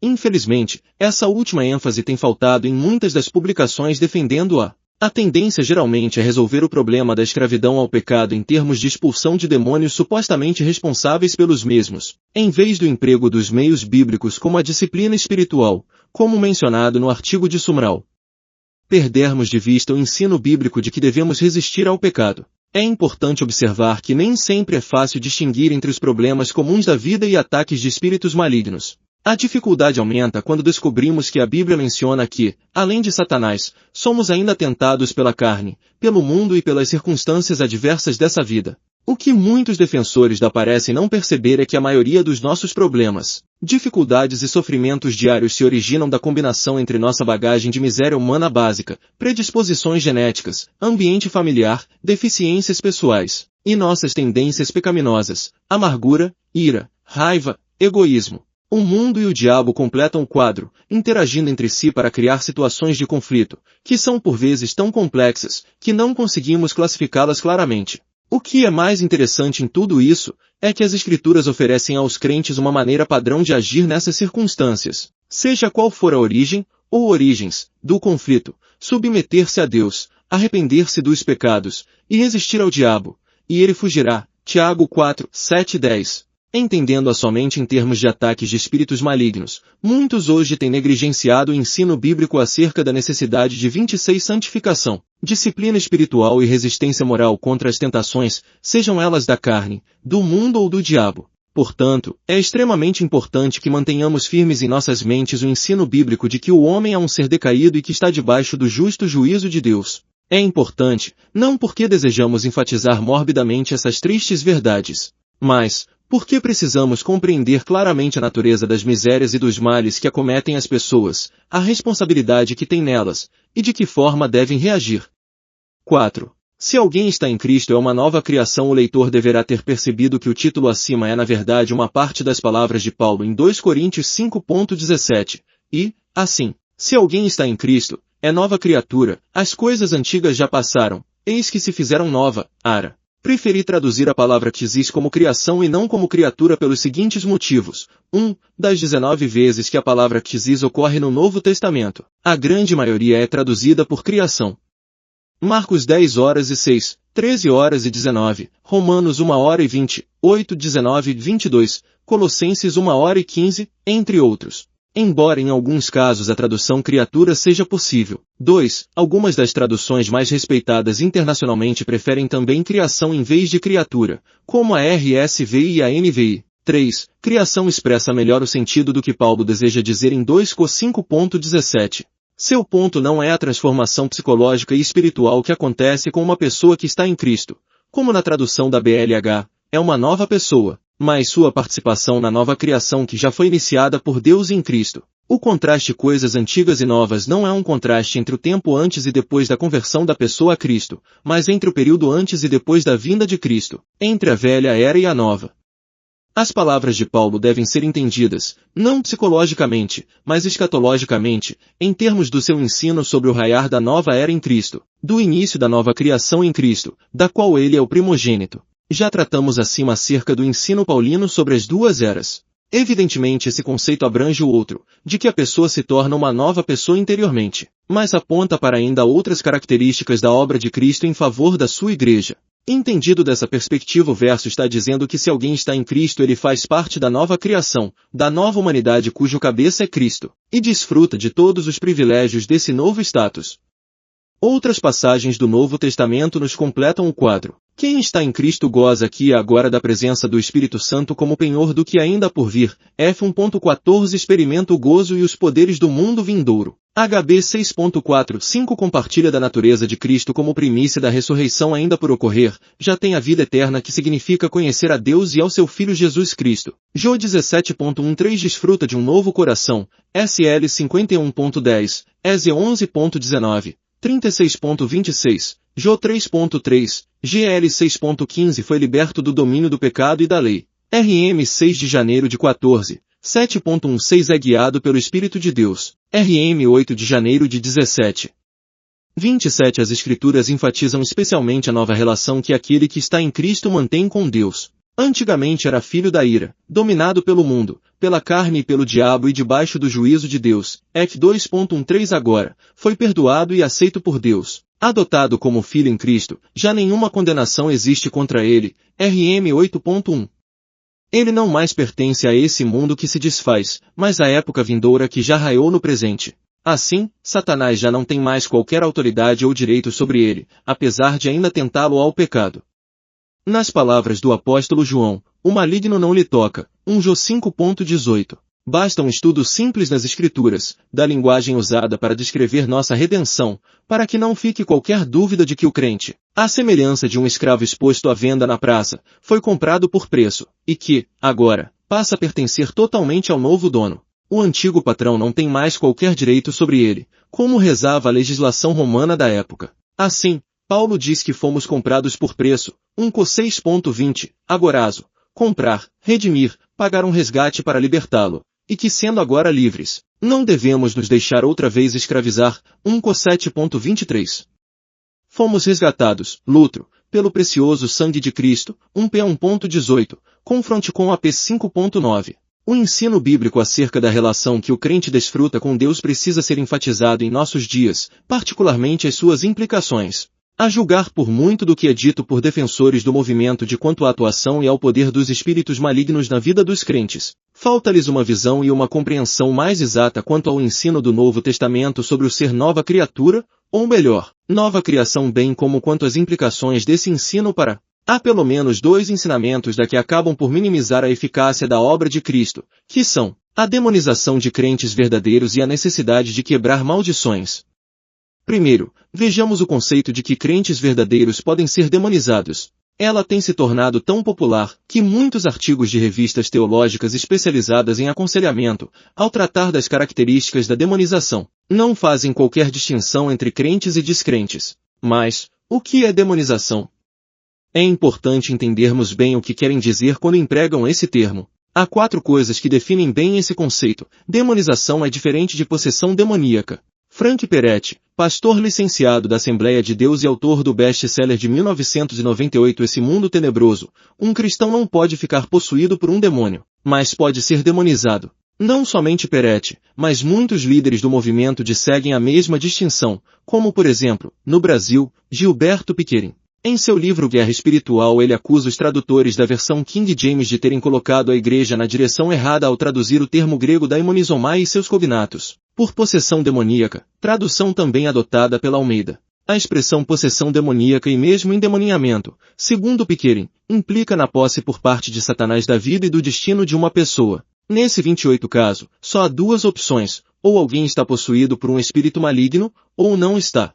Infelizmente, essa última ênfase tem faltado em muitas das publicações defendendo-a. A tendência geralmente é resolver o problema da escravidão ao pecado em termos de expulsão de demônios supostamente responsáveis pelos mesmos, em vez do emprego dos meios bíblicos como a disciplina espiritual, como mencionado no artigo de Sumrall. Perdermos de vista o ensino bíblico de que devemos resistir ao pecado. É importante observar que nem sempre é fácil distinguir entre os problemas comuns da vida e ataques de espíritos malignos. A dificuldade aumenta quando descobrimos que a Bíblia menciona que, além de Satanás, somos ainda tentados pela carne, pelo mundo e pelas circunstâncias adversas dessa vida. O que muitos defensores da parecem não perceber é que a maioria dos nossos problemas, dificuldades e sofrimentos diários se originam da combinação entre nossa bagagem de miséria humana básica, predisposições genéticas, ambiente familiar, deficiências pessoais, e nossas tendências pecaminosas, amargura, ira, raiva, egoísmo. O mundo e o diabo completam o quadro, interagindo entre si para criar situações de conflito, que são por vezes tão complexas, que não conseguimos classificá-las claramente. O que é mais interessante em tudo isso, é que as Escrituras oferecem aos crentes uma maneira padrão de agir nessas circunstâncias. Seja qual for a origem, ou origens, do conflito, submeter-se a Deus, arrepender-se dos pecados, e resistir ao diabo, e ele fugirá. Tiago 4, 7 e 10. Entendendo-a somente em termos de ataques de espíritos malignos, muitos hoje têm negligenciado o ensino bíblico acerca da necessidade de 26 santificação, disciplina espiritual e resistência moral contra as tentações, sejam elas da carne, do mundo ou do diabo. Portanto, é extremamente importante que mantenhamos firmes em nossas mentes o ensino bíblico de que o homem é um ser decaído e que está debaixo do justo juízo de Deus. É importante, não porque desejamos enfatizar morbidamente essas tristes verdades, mas porque precisamos compreender claramente a natureza das misérias e dos males que acometem as pessoas, a responsabilidade que têm nelas, e de que forma devem reagir. 4. Se alguém está em Cristo é uma nova criação. O leitor deverá ter percebido que o título acima é na verdade uma parte das palavras de Paulo em 2 Coríntios 5.17, e, assim, se alguém está em Cristo, é nova criatura, as coisas antigas já passaram, eis que se fizeram nova, ara. Preferi traduzir a palavra ktisis como criação e não como criatura pelos seguintes motivos. 1. Das 19 vezes que a palavra ktisis ocorre no Novo Testamento, a grande maioria é traduzida por criação. Marcos 10h06, 13h19, Romanos 1h20, 8, 19 e 22, Colossenses 1h15, entre outros. Embora em alguns casos a tradução criatura seja possível. 2. Algumas das traduções mais respeitadas internacionalmente preferem também criação em vez de criatura, como a RSVI e a NVI. 3. Criação expressa melhor o sentido do que Paulo deseja dizer em 2 Cor 5.17. Seu ponto não é a transformação psicológica e espiritual que acontece com uma pessoa que está em Cristo, como na tradução da BLH, é uma nova pessoa, mas sua participação na nova criação que já foi iniciada por Deus em Cristo. O contraste coisas antigas e novas não é um contraste entre o tempo antes e depois da conversão da pessoa a Cristo, mas entre o período antes e depois da vinda de Cristo, entre a velha era e a nova. As palavras de Paulo devem ser entendidas, não psicologicamente, mas escatologicamente, em termos do seu ensino sobre o raiar da nova era em Cristo, do início da nova criação em Cristo, da qual ele é o primogênito. Já tratamos acima acerca do ensino paulino sobre as duas eras. Evidentemente esse conceito abrange o outro, de que a pessoa se torna uma nova pessoa interiormente, mas aponta para ainda outras características da obra de Cristo em favor da sua igreja. Entendido dessa perspectiva, o verso está dizendo que se alguém está em Cristo ele faz parte da nova criação, da nova humanidade cujo cabeça é Cristo, e desfruta de todos os privilégios desse novo status. Outras passagens do Novo Testamento nos completam o quadro. Quem está em Cristo goza aqui e agora da presença do Espírito Santo como penhor do que ainda há por vir. F1.14 Experimenta o gozo e os poderes do mundo vindouro. HB 6.45 Compartilha da natureza de Cristo como primícia da ressurreição ainda por ocorrer, já tem a vida eterna que significa conhecer a Deus e ao seu Filho Jesus Cristo. Jó 17.13 Desfruta de um novo coração. SL 51.10, EZ 11.19. 36.26, Jó 3.3, GL 6.15 Foi liberto do domínio do pecado e da lei. RM 6 de janeiro de 14, 7.16 É guiado pelo Espírito de Deus. RM 8 de janeiro de 17. 27 As Escrituras enfatizam especialmente a nova relação que aquele que está em Cristo mantém com Deus. Antigamente era filho da ira, dominado pelo mundo, pela carne e pelo diabo e debaixo do juízo de Deus. F2.13 Agora, foi perdoado e aceito por Deus. Adotado como filho em Cristo, já nenhuma condenação existe contra ele. RM 8.1. Ele não mais pertence a esse mundo que se desfaz, mas à época vindoura que já raiou no presente. Assim, Satanás já não tem mais qualquer autoridade ou direito sobre ele, apesar de ainda tentá-lo ao pecado. Nas palavras do apóstolo João, o maligno não lhe toca. 1 Jó 5.18. Basta um estudo simples das Escrituras, da linguagem usada para descrever nossa redenção, para que não fique qualquer dúvida de que o crente, à semelhança de um escravo exposto à venda na praça, foi comprado por preço, e que, agora, passa a pertencer totalmente ao novo dono. O antigo patrão não tem mais qualquer direito sobre ele, como rezava a legislação romana da época. Assim, Paulo diz que fomos comprados por preço. 1 Cor 6.20, agorazo, comprar, redimir, pagar um resgate para libertá-lo, e que sendo agora livres, não devemos nos deixar outra vez escravizar. 1 Cor 7.23. Fomos resgatados, lutro, pelo precioso sangue de Cristo. 1 P 1.18, confronte com AP 5.9. O ensino bíblico acerca da relação que o crente desfruta com Deus precisa ser enfatizado em nossos dias, particularmente as suas implicações. A julgar por muito do que é dito por defensores do movimento de quanto à atuação e ao poder dos espíritos malignos na vida dos crentes, falta-lhes uma visão e uma compreensão mais exata quanto ao ensino do Novo Testamento sobre o ser nova criatura, ou melhor, nova criação bem como quanto às implicações desse ensino para... Há pelo menos dois ensinamentos que acabam por minimizar a eficácia da obra de Cristo, que são a demonização de crentes verdadeiros e a necessidade de quebrar maldições. Primeiro, vejamos o conceito de que crentes verdadeiros podem ser demonizados. Ela tem se tornado tão popular que muitos artigos de revistas teológicas especializadas em aconselhamento, ao tratar das características da demonização, não fazem qualquer distinção entre crentes e descrentes. Mas, o que é demonização? É importante entendermos bem o que querem dizer quando empregam esse termo. Há 4 coisas que definem bem esse conceito. Demonização é diferente de possessão demoníaca. Frank Peretti, pastor licenciado da Assembleia de Deus e autor do best-seller de 1998 Esse Mundo Tenebroso, um cristão não pode ficar possuído por um demônio, mas pode ser demonizado. Não somente Peretti, mas muitos líderes do movimento seguem a mesma distinção, como por exemplo, no Brasil, Gilberto Piquerin. Em seu livro Guerra Espiritual ele acusa os tradutores da versão King James de terem colocado a igreja na direção errada ao traduzir o termo grego daimonisomai e seus cognatos, por possessão demoníaca, tradução também adotada pela Almeida. A expressão possessão demoníaca e mesmo endemoninhamento, segundo Piquerin, implica na posse por parte de Satanás da vida e do destino de uma pessoa. Nesse 28 caso, só há duas opções, ou alguém está possuído por um espírito maligno, ou não está.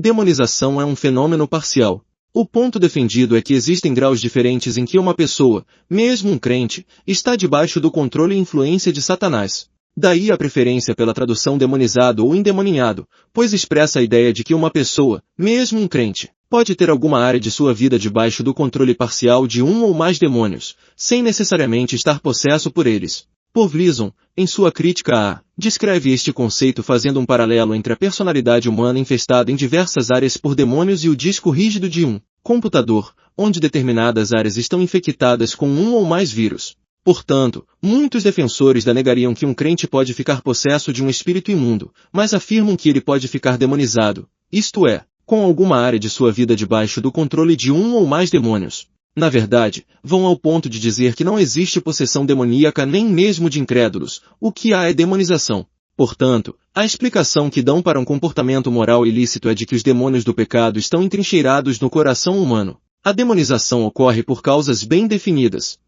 Demonização é um fenômeno parcial. O ponto defendido é que existem graus diferentes em que uma pessoa, mesmo um crente, está debaixo do controle e influência de Satanás. Daí a preferência pela tradução demonizado ou endemoninhado, pois expressa a ideia de que uma pessoa, mesmo um crente, pode ter alguma área de sua vida debaixo do controle parcial de um ou mais demônios, sem necessariamente estar possesso por eles. Povlison, em sua crítica descreve este conceito fazendo um paralelo entre a personalidade humana infestada em diversas áreas por demônios e o disco rígido de um computador, onde determinadas áreas estão infectadas com um ou mais vírus. Portanto, muitos defensores negariam que um crente pode ficar possesso de um espírito imundo, mas afirmam que ele pode ficar demonizado, isto é, com alguma área de sua vida debaixo do controle de um ou mais demônios. Na verdade, vão ao ponto de dizer que não existe possessão demoníaca nem mesmo de incrédulos, o que há é demonização. Portanto, a explicação que dão para um comportamento moral ilícito é de que os demônios do pecado estão entrincheirados no coração humano. A demonização ocorre por causas bem definidas.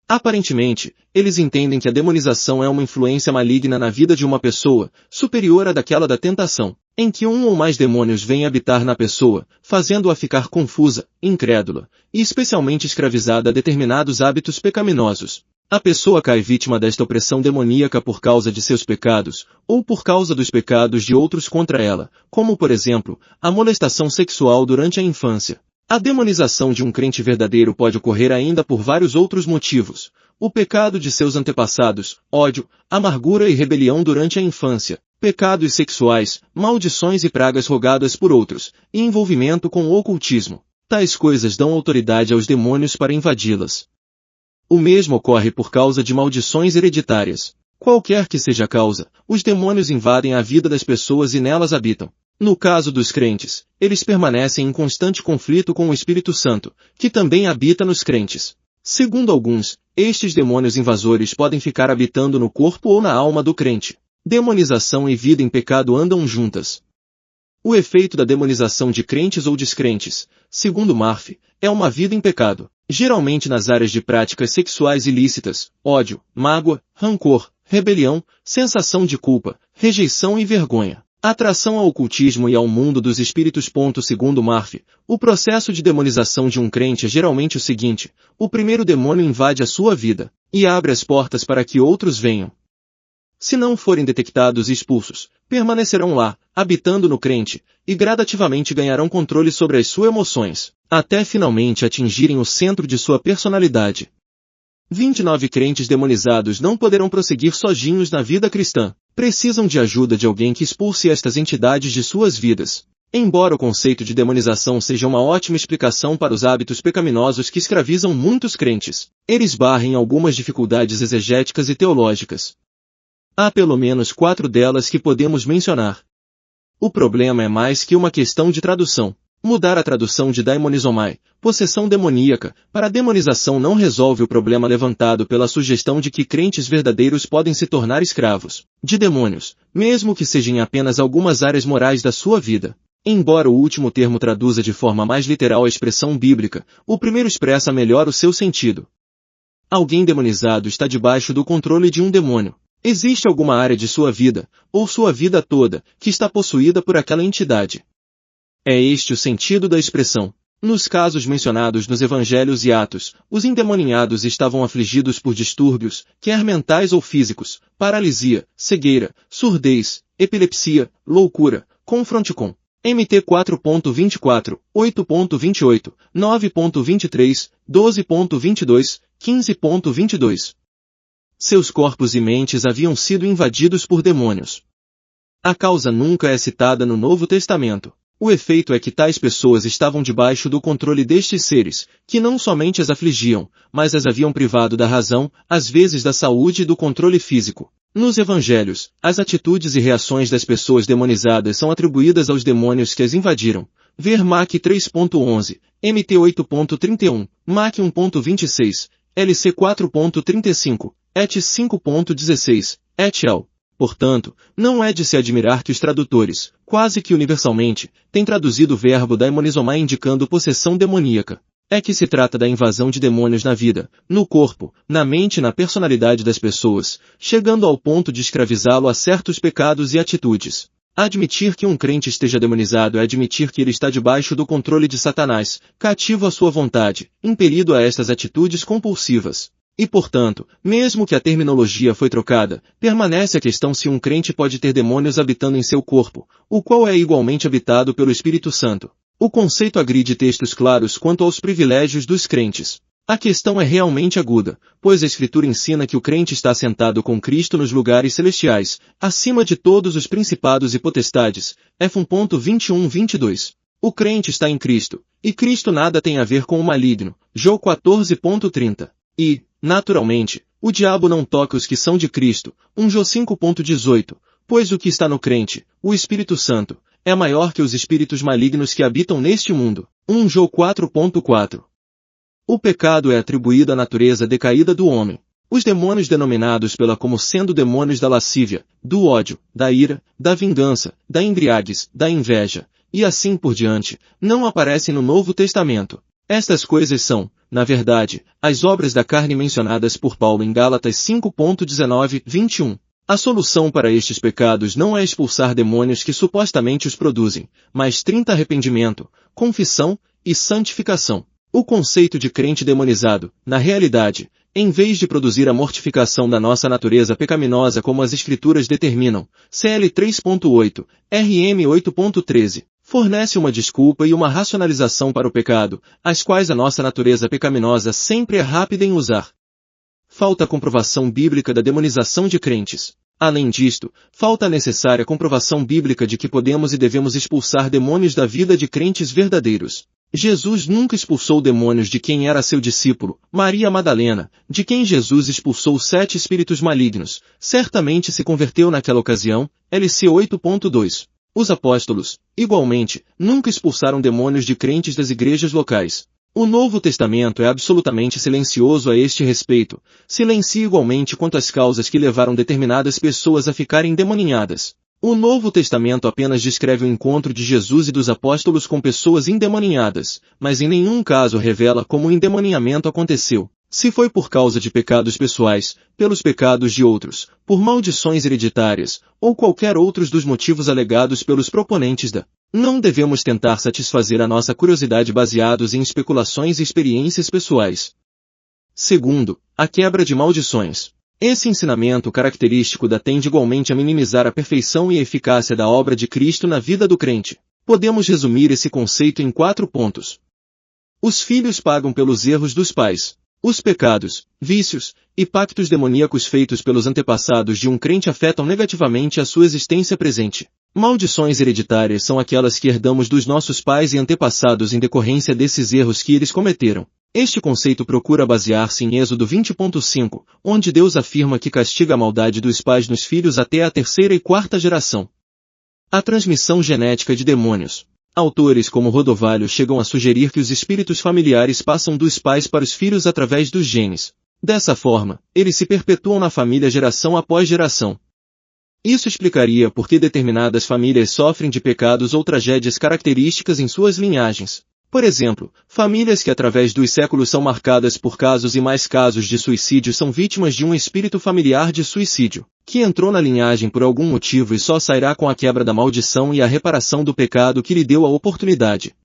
Aparentemente, eles entendem que a demonização é uma influência maligna na vida de uma pessoa, superior à daquela da tentação, em que um ou mais demônios vêm habitar na pessoa, fazendo-a ficar confusa, incrédula, e especialmente escravizada a determinados hábitos pecaminosos. A pessoa cai vítima desta opressão demoníaca por causa de seus pecados, ou por causa dos pecados de outros contra ela, como por exemplo, a molestação sexual durante a infância. A demonização de um crente verdadeiro pode ocorrer ainda por vários outros motivos. O pecado de seus antepassados, ódio, amargura e rebelião durante a infância, pecados sexuais, maldições e pragas rogadas por outros, e envolvimento com o ocultismo. Tais coisas dão autoridade aos demônios para invadi-las. O mesmo ocorre por causa de maldições hereditárias. Qualquer que seja a causa, os demônios invadem a vida das pessoas e nelas habitam. No caso dos crentes, eles permanecem em constante conflito com o Espírito Santo, que também habita nos crentes. Segundo alguns, estes demônios invasores podem ficar habitando no corpo ou na alma do crente. Demonização e vida em pecado andam juntas. O efeito da demonização de crentes ou descrentes, segundo Murphy, é uma vida em pecado, geralmente nas áreas de práticas sexuais ilícitas, ódio, mágoa, rancor, rebelião, sensação de culpa, rejeição e vergonha. Atração ao ocultismo e ao mundo dos espíritos. Segundo Murphy, o processo de demonização de um crente é geralmente o seguinte: o primeiro demônio invade a sua vida, e abre as portas para que outros venham. Se não forem detectados e expulsos, permanecerão lá, habitando no crente, e gradativamente ganharão controle sobre as suas emoções, até finalmente atingirem o centro de sua personalidade. 29 crentes demonizados não poderão prosseguir sozinhos na vida cristã. Precisam de ajuda de alguém que expulse estas entidades de suas vidas. Embora o conceito de demonização seja uma ótima explicação para os hábitos pecaminosos que escravizam muitos crentes, eles barram algumas dificuldades exegéticas e teológicas. Há pelo menos 4 delas que podemos mencionar. O problema é mais que uma questão de tradução. Mudar a tradução de daimonizomai, possessão demoníaca, para demonização não resolve o problema levantado pela sugestão de que crentes verdadeiros podem se tornar escravos de demônios, mesmo que sejam em apenas algumas áreas morais da sua vida. Embora o último termo traduza de forma mais literal a expressão bíblica, o primeiro expressa melhor o seu sentido. Alguém demonizado está debaixo do controle de um demônio. Existe alguma área de sua vida, ou sua vida toda, que está possuída por aquela entidade. É este o sentido da expressão. Nos casos mencionados nos Evangelhos e Atos, os endemoninhados estavam afligidos por distúrbios, quer mentais ou físicos, paralisia, cegueira, surdez, epilepsia, loucura, confronte com MT 4.24, 8.28, 9.23, 12.22, 15.22. Seus corpos e mentes haviam sido invadidos por demônios. A causa nunca é citada no Novo Testamento. O efeito é que tais pessoas estavam debaixo do controle destes seres, que não somente as afligiam, mas as haviam privado da razão, às vezes da saúde e do controle físico. Nos evangelhos, as atitudes e reações das pessoas demonizadas são atribuídas aos demônios que as invadiram. Ver Mac 3.11, MT 8.31, Mac 1.26, LC 4.35, ET 5.16, et al. Portanto, não é de se admirar que os tradutores, quase que universalmente, têm traduzido o verbo daimonizomai indicando possessão demoníaca. É que se trata da invasão de demônios na vida, no corpo, na mente e na personalidade das pessoas, chegando ao ponto de escravizá-lo a certos pecados e atitudes. Admitir que um crente esteja demonizado é admitir que ele está debaixo do controle de Satanás, cativo à sua vontade, impelido a estas atitudes compulsivas. E portanto, mesmo que a terminologia foi trocada, permanece a questão se um crente pode ter demônios habitando em seu corpo, o qual é igualmente habitado pelo Espírito Santo. O conceito agride textos claros quanto aos privilégios dos crentes. A questão é realmente aguda, pois a Escritura ensina que o crente está sentado com Cristo nos lugares celestiais, acima de todos os principados e potestades, F 1.21-22. O crente está em Cristo, e Cristo nada tem a ver com o maligno, João 14.30. E, naturalmente, o diabo não toca os que são de Cristo, João 5.18, pois o que está no crente, o Espírito Santo, é maior que os espíritos malignos que habitam neste mundo, João 4.4. O pecado é atribuído à natureza decaída do homem. Os demônios denominados pela como sendo demônios da lascívia, do ódio, da ira, da vingança, da embriaguez, da inveja, e assim por diante, não aparecem no Novo Testamento. Estas coisas são, na verdade, as obras da carne mencionadas por Paulo em Gálatas 5.19-21. A solução para estes pecados não é expulsar demônios que supostamente os produzem, mas 30 arrependimento, confissão e santificação. O conceito de crente demonizado, na realidade, em vez de produzir a mortificação da nossa natureza pecaminosa como as Escrituras determinam, CL 3.8, RM 8.13, fornece uma desculpa e uma racionalização para o pecado, as quais a nossa natureza pecaminosa sempre é rápida em usar. Falta a comprovação bíblica da demonização de crentes. Além disto, falta a necessária comprovação bíblica de que podemos e devemos expulsar demônios da vida de crentes verdadeiros. Jesus nunca expulsou demônios de quem era seu discípulo, Maria Madalena, de quem Jesus expulsou 7 espíritos malignos, certamente se converteu naquela ocasião, LC 8.2. Os apóstolos, igualmente, nunca expulsaram demônios de crentes das igrejas locais. O Novo Testamento é absolutamente silencioso a este respeito, silencia igualmente quanto às causas que levaram determinadas pessoas a ficarem demoninhadas. O Novo Testamento apenas descreve o encontro de Jesus e dos apóstolos com pessoas endemoninhadas, mas em nenhum caso revela como o endemoninhamento aconteceu. Se foi por causa de pecados pessoais, pelos pecados de outros, por maldições hereditárias, ou qualquer outros dos motivos alegados pelos proponentes da. Não devemos tentar satisfazer a nossa curiosidade baseados em especulações e experiências pessoais. Segundo, a quebra de maldições. Esse ensinamento característico tende igualmente a minimizar a perfeição e a eficácia da obra de Cristo na vida do crente. Podemos resumir esse conceito em 4 pontos. Os filhos pagam pelos erros dos pais. Os pecados, vícios e pactos demoníacos feitos pelos antepassados de um crente afetam negativamente a sua existência presente. Maldições hereditárias são aquelas que herdamos dos nossos pais e antepassados em decorrência desses erros que eles cometeram. Este conceito procura basear-se em Êxodo 20.5, onde Deus afirma que castiga a maldade dos pais nos filhos até a 3ª e 4ª geração. A transmissão genética de demônios. Autores como Rodovalho chegam a sugerir que os espíritos familiares passam dos pais para os filhos através dos genes. Dessa forma, eles se perpetuam na família geração após geração. Isso explicaria por que determinadas famílias sofrem de pecados ou tragédias características em suas linhagens. Por exemplo, famílias que através dos séculos são marcadas por casos e mais casos de suicídio são vítimas de um espírito familiar de suicídio, que entrou na linhagem por algum motivo e só sairá com a quebra da maldição e a reparação do pecado que lhe deu a oportunidade.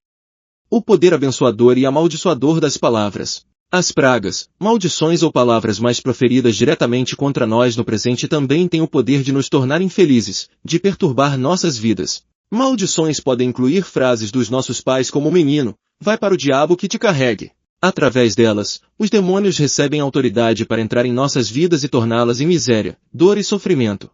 O poder abençoador e amaldiçoador das palavras. As pragas, maldições ou palavras mais proferidas diretamente contra nós no presente também têm o poder de nos tornar infelizes, de perturbar nossas vidas. Maldições podem incluir frases dos nossos pais como menino, vai para o diabo que te carregue. Através delas, os demônios recebem autoridade para entrar em nossas vidas e torná-las em miséria, dor e sofrimento.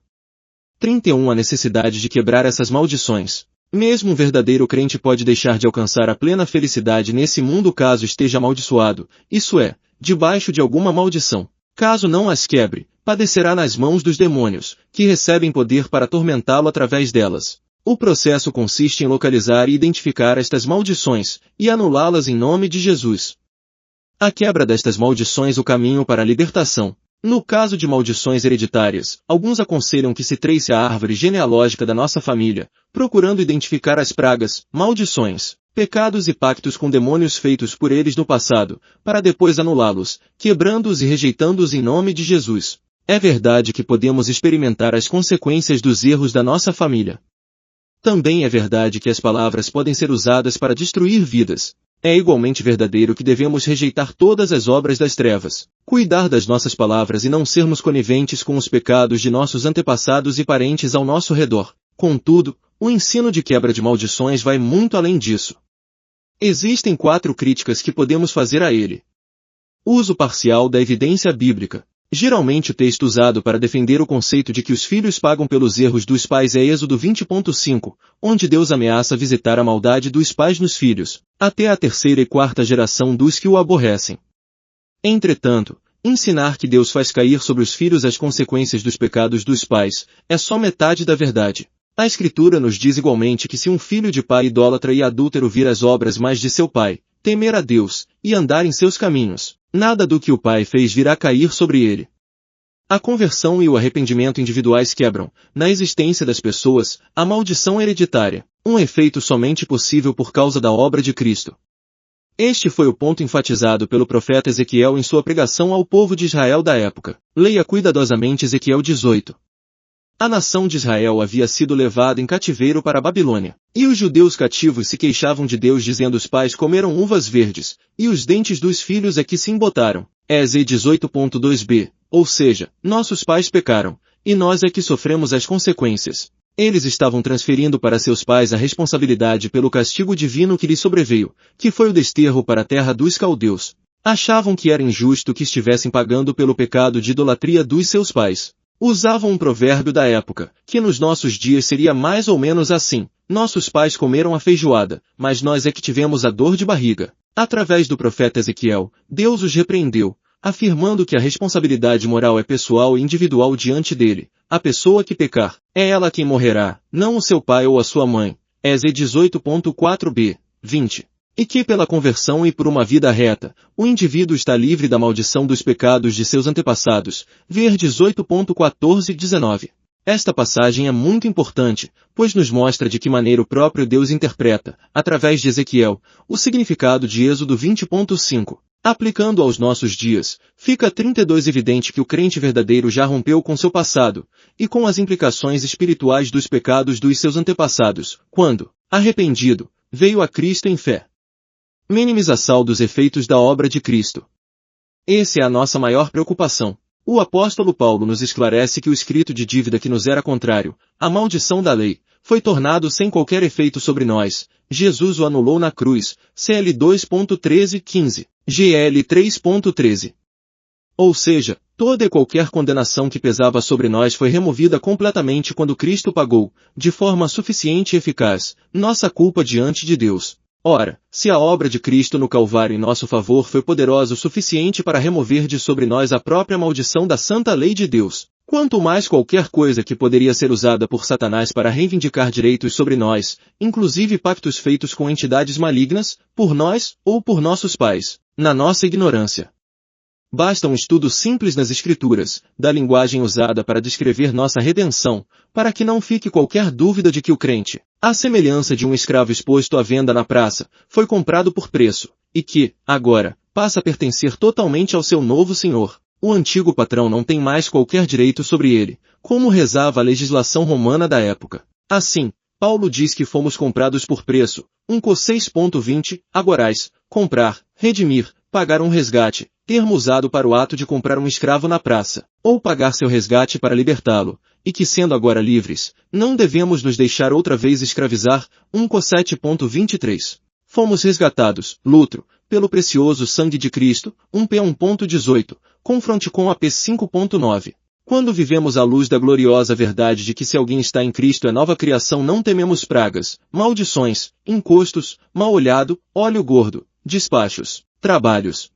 31 A necessidade de quebrar essas maldições. Mesmo um verdadeiro crente pode deixar de alcançar a plena felicidade nesse mundo caso esteja amaldiçoado, isso é, debaixo de alguma maldição. Caso não as quebre, padecerá nas mãos dos demônios, que recebem poder para atormentá-lo através delas. O processo consiste em localizar e identificar estas maldições, e anulá-las em nome de Jesus. A quebra destas maldições o caminho para a libertação. No caso de maldições hereditárias, alguns aconselham que se trace a árvore genealógica da nossa família, procurando identificar as pragas, maldições, pecados e pactos com demônios feitos por eles no passado, para depois anulá-los, quebrando-os e rejeitando-os em nome de Jesus. É verdade que podemos experimentar as consequências dos erros da nossa família. Também é verdade que as palavras podem ser usadas para destruir vidas. É igualmente verdadeiro que devemos rejeitar todas as obras das trevas, cuidar das nossas palavras e não sermos coniventes com os pecados de nossos antepassados e parentes ao nosso redor. Contudo, o ensino de quebra de maldições vai muito além disso. Existem 4 críticas que podemos fazer a ele. Uso parcial da evidência bíblica. Geralmente o texto usado para defender o conceito de que os filhos pagam pelos erros dos pais é Êxodo 20.5, onde Deus ameaça visitar a maldade dos pais nos filhos, até a 3ª e 4ª geração dos que o aborrecem. Entretanto, ensinar que Deus faz cair sobre os filhos as consequências dos pecados dos pais é só metade da verdade. A Escritura nos diz igualmente que se um filho de pai idólatra e adúltero vir as obras mais de seu pai, temer a Deus, e andar em seus caminhos, nada do que o pai fez virá cair sobre ele. A conversão e o arrependimento individuais quebram, na existência das pessoas, a maldição hereditária, um efeito somente possível por causa da obra de Cristo. Este foi o ponto enfatizado pelo profeta Ezequiel em sua pregação ao povo de Israel da época. Leia cuidadosamente Ezequiel 18. A nação de Israel havia sido levada em cativeiro para a Babilônia, e os judeus cativos se queixavam de Deus dizendo os pais comeram uvas verdes, e os dentes dos filhos é que se embotaram. Eze 18.2b, ou seja, nossos pais pecaram, e nós é que sofremos as consequências. Eles estavam transferindo para seus pais a responsabilidade pelo castigo divino que lhes sobreveio, que foi o desterro para a terra dos caldeus. Achavam que era injusto que estivessem pagando pelo pecado de idolatria dos seus pais. Usavam um provérbio da época, que nos nossos dias seria mais ou menos assim: nossos pais comeram a feijoada, mas nós é que tivemos a dor de barriga. Através do profeta Ezequiel, Deus os repreendeu, afirmando que a responsabilidade moral é pessoal e individual diante dele. A pessoa que pecar, é ela quem morrerá, não o seu pai ou a sua mãe. Eze 18.4b, 20. E que pela conversão e por uma vida reta, o indivíduo está livre da maldição dos pecados de seus antepassados. Ver 18.14 e 19. Esta passagem é muito importante, pois nos mostra de que maneira o próprio Deus interpreta, através de Ezequiel, o significado de Êxodo 20.5. Aplicando aos nossos dias, fica 32 evidente que o crente verdadeiro já rompeu com seu passado, e com as implicações espirituais dos pecados dos seus antepassados, quando, arrependido, veio a Cristo em fé. Minimização dos efeitos da obra de Cristo. Essa é a nossa maior preocupação. O apóstolo Paulo nos esclarece que o escrito de dívida que nos era contrário, a maldição da lei, foi tornado sem qualquer efeito sobre nós. Jesus o anulou na cruz. CL 2.13-15, GL 3.13. Ou seja, toda e qualquer condenação que pesava sobre nós foi removida completamente quando Cristo pagou, de forma suficiente e eficaz, nossa culpa diante de Deus. Ora, se a obra de Cristo no Calvário em nosso favor foi poderosa o suficiente para remover de sobre nós a própria maldição da santa lei de Deus, quanto mais qualquer coisa que poderia ser usada por Satanás para reivindicar direitos sobre nós, inclusive pactos feitos com entidades malignas, por nós ou por nossos pais, na nossa ignorância. Basta um estudo simples nas Escrituras, da linguagem usada para descrever nossa redenção, para que não fique qualquer dúvida de que o crente, à semelhança de um escravo exposto à venda na praça, foi comprado por preço, e que, agora, passa a pertencer totalmente ao seu novo senhor. O antigo patrão não tem mais qualquer direito sobre ele, como rezava a legislação romana da época. Assim, Paulo diz que fomos comprados por preço, 1 Cor 6.20, agorais, comprar, redimir, pagar um resgate, termo usado para o ato de comprar um escravo na praça, ou pagar seu resgate para libertá-lo, e que sendo agora livres, não devemos nos deixar outra vez escravizar. 1 Cor 7.23. Fomos resgatados, lutro, pelo precioso sangue de Cristo. 1 P 1.18, confronte com AP 5.9. Quando vivemos à luz da gloriosa verdade de que se alguém está em Cristo é nova criação, não tememos pragas, maldições, encostos, mal-olhado, óleo gordo, despachos, trabalhos.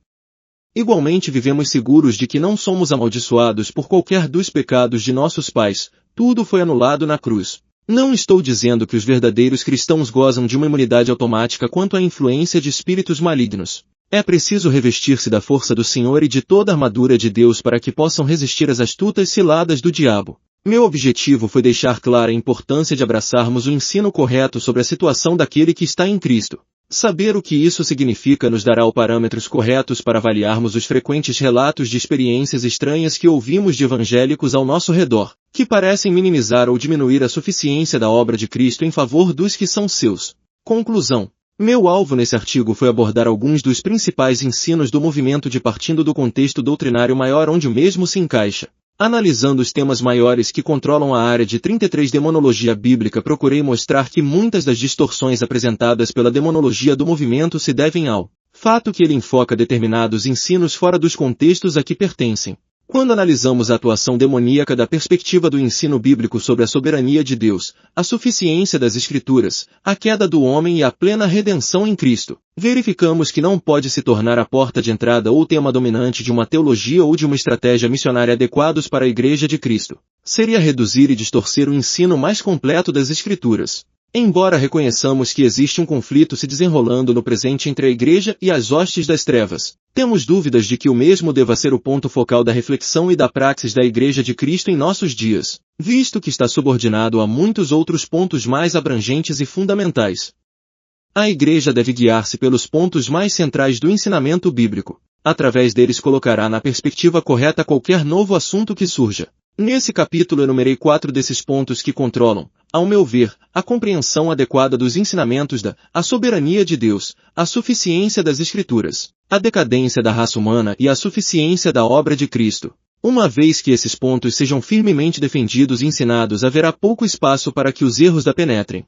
Igualmente vivemos seguros de que não somos amaldiçoados por qualquer dos pecados de nossos pais, tudo foi anulado na cruz. Não estou dizendo que os verdadeiros cristãos gozam de uma imunidade automática quanto à influência de espíritos malignos. É preciso revestir-se da força do Senhor e de toda a armadura de Deus para que possam resistir às astutas ciladas do diabo. Meu objetivo foi deixar clara a importância de abraçarmos o ensino correto sobre a situação daquele que está em Cristo. Saber o que isso significa nos dará os parâmetros corretos para avaliarmos os frequentes relatos de experiências estranhas que ouvimos de evangélicos ao nosso redor, que parecem minimizar ou diminuir a suficiência da obra de Cristo em favor dos que são seus. Conclusão. Meu alvo nesse artigo foi abordar alguns dos principais ensinos do movimento de partindo do contexto doutrinário maior onde o mesmo se encaixa. Analisando os temas maiores que controlam a área de 33 demonologia bíblica, procurei mostrar que muitas das distorções apresentadas pela demonologia do movimento se devem ao fato que ele enfoca determinados ensinos fora dos contextos a que pertencem. Quando analisamos a atuação demoníaca da perspectiva do ensino bíblico sobre a soberania de Deus, a suficiência das Escrituras, a queda do homem e a plena redenção em Cristo, verificamos que não pode se tornar a porta de entrada ou tema dominante de uma teologia ou de uma estratégia missionária adequados para a Igreja de Cristo. Seria reduzir e distorcer o ensino mais completo das Escrituras. Embora reconheçamos que existe um conflito se desenrolando no presente entre a Igreja e as hostes das trevas, temos dúvidas de que o mesmo deva ser o ponto focal da reflexão e da praxis da Igreja de Cristo em nossos dias, visto que está subordinado a muitos outros pontos mais abrangentes e fundamentais. A Igreja deve guiar-se pelos pontos mais centrais do ensinamento bíblico. Através deles colocará na perspectiva correta qualquer novo assunto que surja. Nesse capítulo enumerei 4 desses pontos que controlam, ao meu ver, a compreensão adequada dos ensinamentos a soberania de Deus, a suficiência das Escrituras, a decadência da raça humana e a suficiência da obra de Cristo. Uma vez que esses pontos sejam firmemente defendidos e ensinados, haverá pouco espaço para que os erros penetrem.